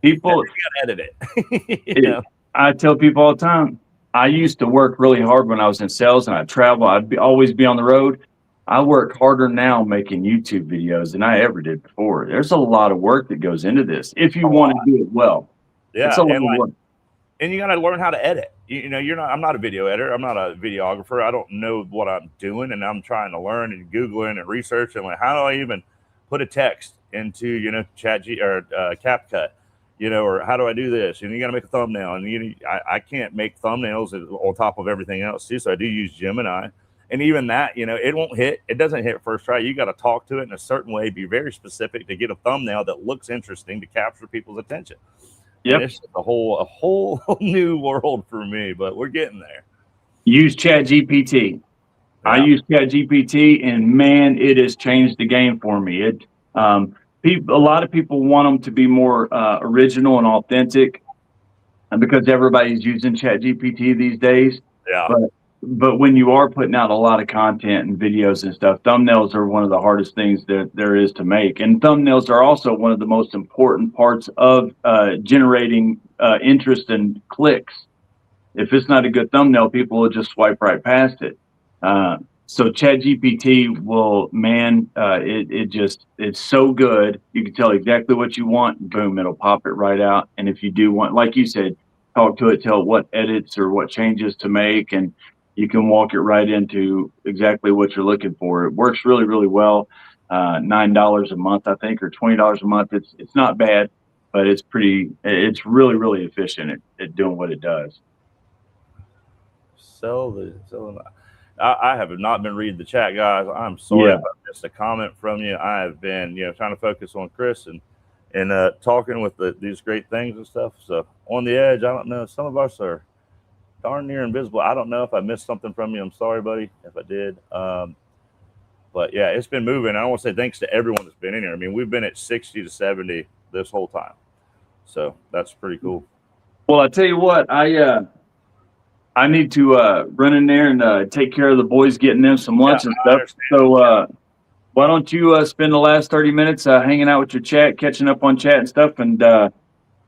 People, you got to edit it. You know? I tell people all the time, I used to work really hard when I was in sales and I travel. I'd always be on the road. I work harder now making YouTube videos than I ever did before. There's a lot of work that goes into this if you want to do it well. Yeah. It's a lot of work. And you got to learn how to edit. You know, I'm not a video editor. I'm not a videographer. I don't know what I'm doing, and I'm trying to learn and Googling and researching. Like, how do I even put a text into, you know, CapCut, you know, or how do I do this? And you got to make a thumbnail, and I can't make thumbnails on top of everything else too. So I do use Gemini, and even that, you know, it doesn't hit first try. You got to talk to it in a certain way, be very specific to get a thumbnail that looks interesting to capture people's attention. Yep. It's a whole new world for me, but we're getting there. Use ChatGPT. I Yeah. use ChatGPT, and man, it has changed the game for me. A lot of people want them to be more original and authentic, and because everybody's using ChatGPT these days. Yeah. But when you are putting out a lot of content and videos and stuff, thumbnails are one of the hardest things that there is to make. And thumbnails are also one of the most important parts of generating interest and clicks. If it's not a good thumbnail, people will just swipe right past it. So ChatGPT will, man, it's so good. You can tell exactly what you want. Boom, it'll pop it right out. And if you do want, like you said, talk to it, tell it what edits or what changes to make, and you can walk it right into exactly what you're looking for. It works really, really well. $9 a month, I think, or $20 a month. It's not bad, but it's really, really efficient at doing what it does. I have not been reading the chat, guys. I'm sorry Yeah. if I missed a comment from you. I have been, trying to focus on Chris and talking with these great things and stuff. So on the edge, I don't know. Some of us are darn near invisible. I don't know if I missed something from you. I'm sorry, buddy, if I did. But yeah, it's been moving. I want to say thanks to everyone that's been in here. I mean, we've been at 60 to 70 this whole time. So that's pretty cool. Well, I tell you what, I need to run in there and take care of the boys, getting them some lunch and stuff. So why don't you spend the last 30 minutes hanging out with your chat, catching up on chat and stuff, and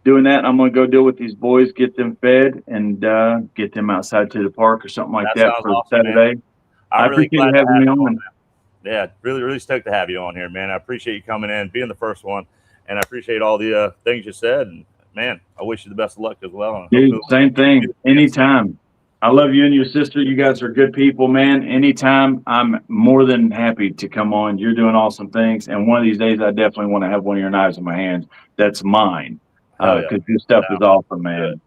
doing that. I'm going to go deal with these boys, get them fed, and get them outside to the park or something like that for awesome, Saturday. Man. I really appreciate having me on. Yeah, really, really stoked to have you on here, man. I appreciate you coming in, being the first one, and I appreciate all the things you said. And man, I wish you the best of luck as well. Dude, same thing. Anytime. I love you and your sister. You guys are good people, man. Anytime, I'm more than happy to come on. You're doing awesome things. And one of these days, I definitely want to have one of your knives in my hands. That's mine. Because your stuff is awesome, man.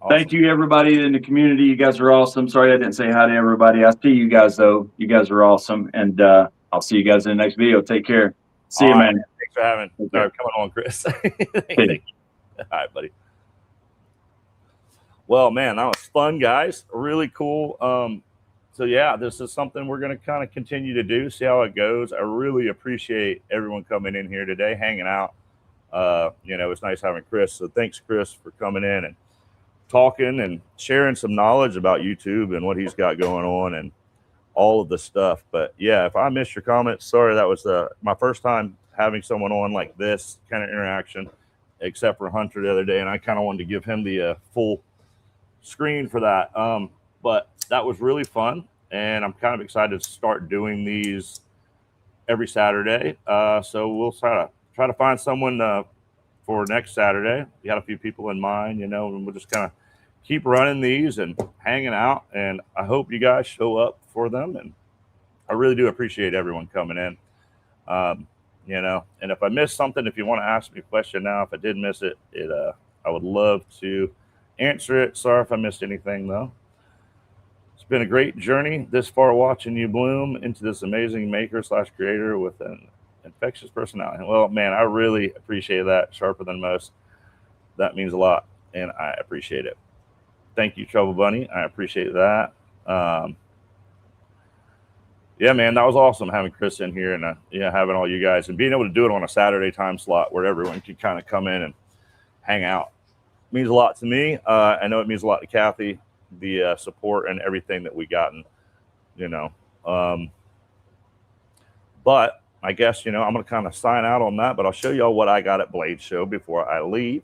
Awesome. Thank you, everybody in the community. You guys are awesome. Sorry I didn't say hi to everybody. I see you guys, though. You guys are awesome. And I'll see you guys in the next video. Take care. See you, man. Thanks for having me. Coming on, Chris. Thank you. All right, buddy. Well, man, that was fun, guys. Really cool. So yeah, this is something we're going to kind of continue to do, see how it goes. I really appreciate everyone coming in here today, hanging out. It's nice having Chris. So thanks, Chris, for coming in and talking and sharing some knowledge about YouTube and what he's got going on and all of the stuff. But yeah, if I missed your comments, sorry. That was my first time having someone on like this kind of interaction, except for Hunter the other day. And I kind of wanted to give him the full screen for that. But that was really fun. And I'm kind of excited to start doing these every Saturday. So we'll try to find someone for next Saturday. We got a few people in mind, and we'll just kind of keep running these and hanging out. And I hope you guys show up for them. And I really do appreciate everyone coming in. And if I missed something, if you want to ask me a question now, if I did miss it, I would love to answer it. Sorry if I missed anything, though. It's been a great journey this far, watching you bloom into this amazing maker/creator with an infectious personality. Well, man, I really appreciate that. Sharper than most. That means a lot, and I appreciate it. Thank you, Trouble Bunny. I appreciate that. Yeah, man, that was awesome having Chris in here and having all you guys and being able to do it on a Saturday time slot where everyone can kind of come in and hang out. It means a lot to me. I know it means a lot to Kathy, the support and everything that we gotten, but I guess, I'm going to kind of sign out on that, but I'll show y'all what I got at Blade Show before I leave.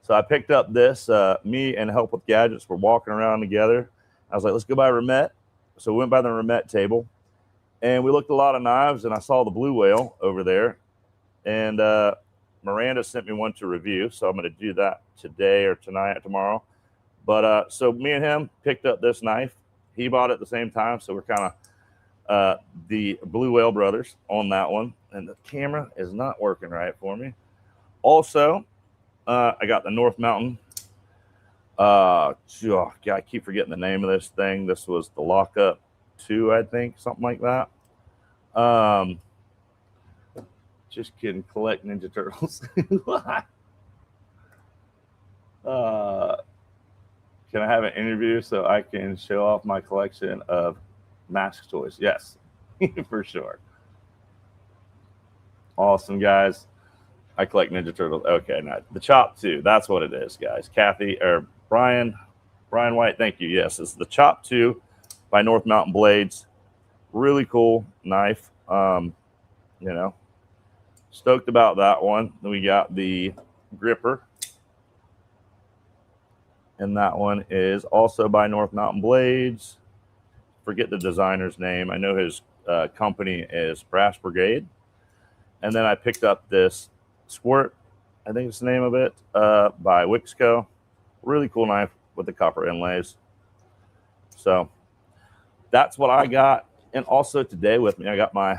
So I picked up this, me and Help with Gadgets were walking around together. I was like, let's go by Remet. So we went by the Remet table and we looked at a lot of knives and I saw the Blue Whale over there. And Miranda sent me one to review. So I'm going to do that today or tonight or tomorrow. But so me and him picked up this knife. He bought it at the same time. So we're kind of the Blue Whale brothers on that one. And the camera is not working right for me. Also, I got the North Mountain. God, I keep forgetting the name of this thing. This was the Lockup 2, I think, something like that. Just kidding. Collect Ninja Turtles. Can I have an interview so I can show off my collection of Mask toys. Yes, for sure. Awesome, guys. I collect Ninja Turtles. Okay, now the Chop 2. That's what it is, guys. Kathy or Brian White, thank you. Yes, it's the Chop 2 by North Mountain Blades. Really cool knife. You know, stoked about that one. Then we got the Gripper. And that one is also by North Mountain Blades. Forget the designer's name. I know his company is Brass Brigade. And then I picked up this Squirt, I think it's the name of it, by Wixco. Really cool knife with the copper inlays. So that's what I got. And also today with me, I got my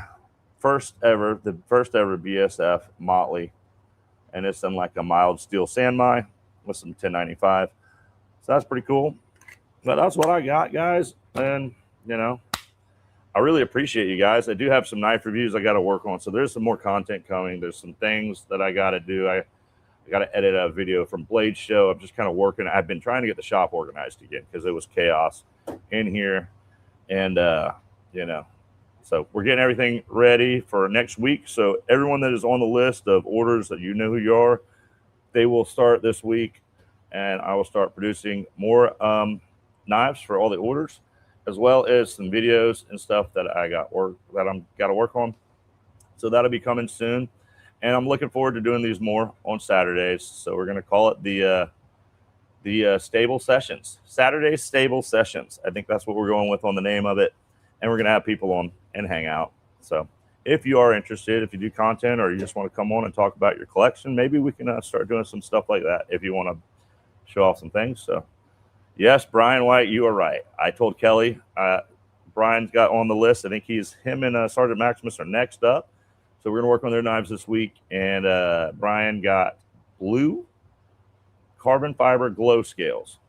first ever BSF Motley. And it's in like a mild steel sandmai with some 1095. So that's pretty cool. But that's what I got, guys. And, you know, I really appreciate you guys. I do have some knife reviews I got to work on. So there's some more content coming. There's some things that I got to do. I got to edit a video from Blade Show. I'm just kind of working. I've been trying to get the shop organized again because it was chaos in here. And, you know, so we're getting everything ready for next week. So everyone that is on the list of orders that you know who you are, they will start this week. And I will start producing more knives for all the orders, as well as some videos and stuff that I'm got to work on. So that'll be coming soon, and I'm looking forward to doing these more on Saturdays. So we're gonna call it the Stable Sessions, Saturday Stable Sessions. I think that's what we're going with on the name of it, and we're gonna have people on and hang out. So if you are interested, if you do content or you just want to come on and talk about your collection, maybe we can start doing some stuff like that. If you want to show off some things. So yes, Brian White, you are right. I told Kelly, Brian's got on the list. I think him and Sergeant Maximus are next up. So we're going to work on their knives this week. And Brian got blue carbon fiber glow scales.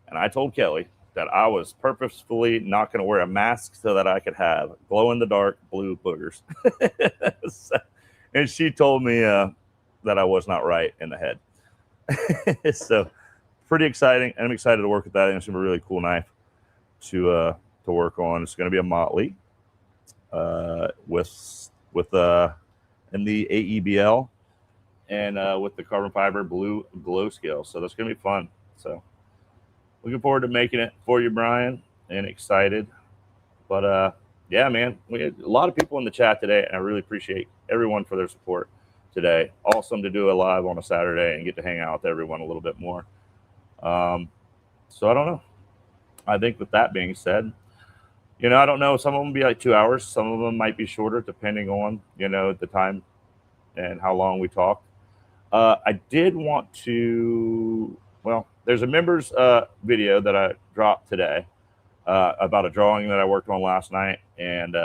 And I told Kelly that I was purposefully not going to wear a mask so that I could have glow in the dark blue boogers. And she told me that I was not right in the head. So pretty exciting. I'm excited to work with that. And it's going to be a really cool knife to work on. It's going to be a Motley with in the AEBL and with the carbon fiber blue glow scale. So that's going to be fun. So looking forward to making it for you, Brian, and excited. But yeah, man, we had a lot of people in the chat today, and I really appreciate everyone for their support today. Awesome to do a live on a Saturday and get to hang out with everyone a little bit more. So I don't know. I think with that being said, you know, I don't know. Some of them will be like 2 hours. Some of them might be shorter depending on, you know, the time and how long we talk. I did want to, well, there's a members video that I dropped today about a drawing that I worked on last night. And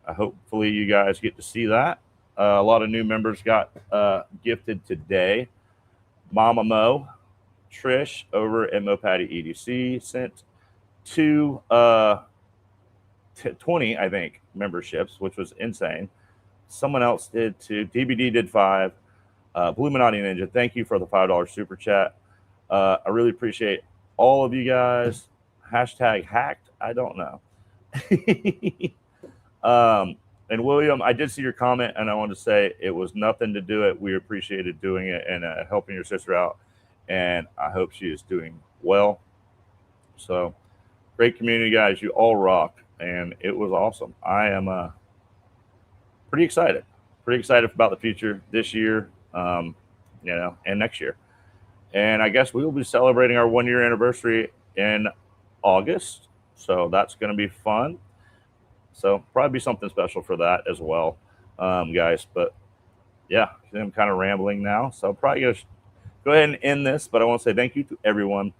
hopefully you guys get to see that. A lot of new members got gifted today. Mama Mo, Trish over at Mopatty EDC sent 20, I think, memberships, which was insane. Someone else did 2. DBD did 5. Blue Minotti Ninja, thank you for the $5 super chat. I really appreciate all of you guys. Hashtag hacked. I don't know. And William, I did see your comment, and I wanted to say it was nothing to do it. We appreciated doing it and helping your sister out. And I hope she is doing well. So great community, guys. You all rock. And it was awesome. I am pretty excited about the future this year, you know, and next year. And I guess we will be celebrating our 1-year anniversary in August. So that's going to be fun. So probably be something special for that as well, guys. But yeah, I'm kind of rambling now. So I'm probably going to go ahead and end this, but I want to say thank you to everyone.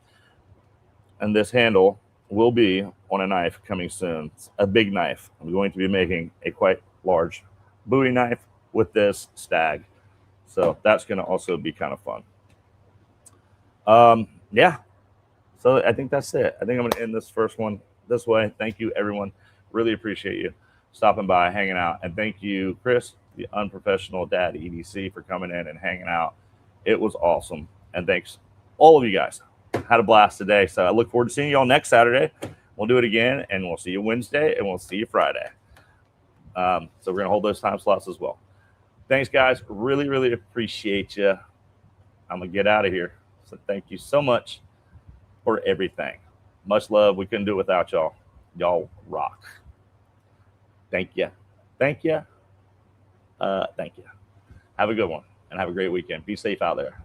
And this handle will be on a knife coming soon. It's a big knife. I'm going to be making a quite large Bowie knife with this stag. So that's going to also be kind of fun. Yeah. So I think that's it. I think I'm going to end this first one this way. Thank you, everyone. Really appreciate you stopping by, hanging out. And thank you, Chris, the unprofessional dad EDC, for coming in and hanging out. It was awesome. And thanks all of you guys. Had a blast today. So I look forward to seeing you all next Saturday. We'll do it again, and we'll see you Wednesday, and we'll see you Friday. So we're going to hold those time slots as well. Thanks, guys. Really, really appreciate you. I'm going to get out of here. So thank you so much for everything. Much love. We couldn't do it without y'all. Y'all rock. Thank you. Thank you. Thank you. Have a good one, and have a great weekend. Be safe out there.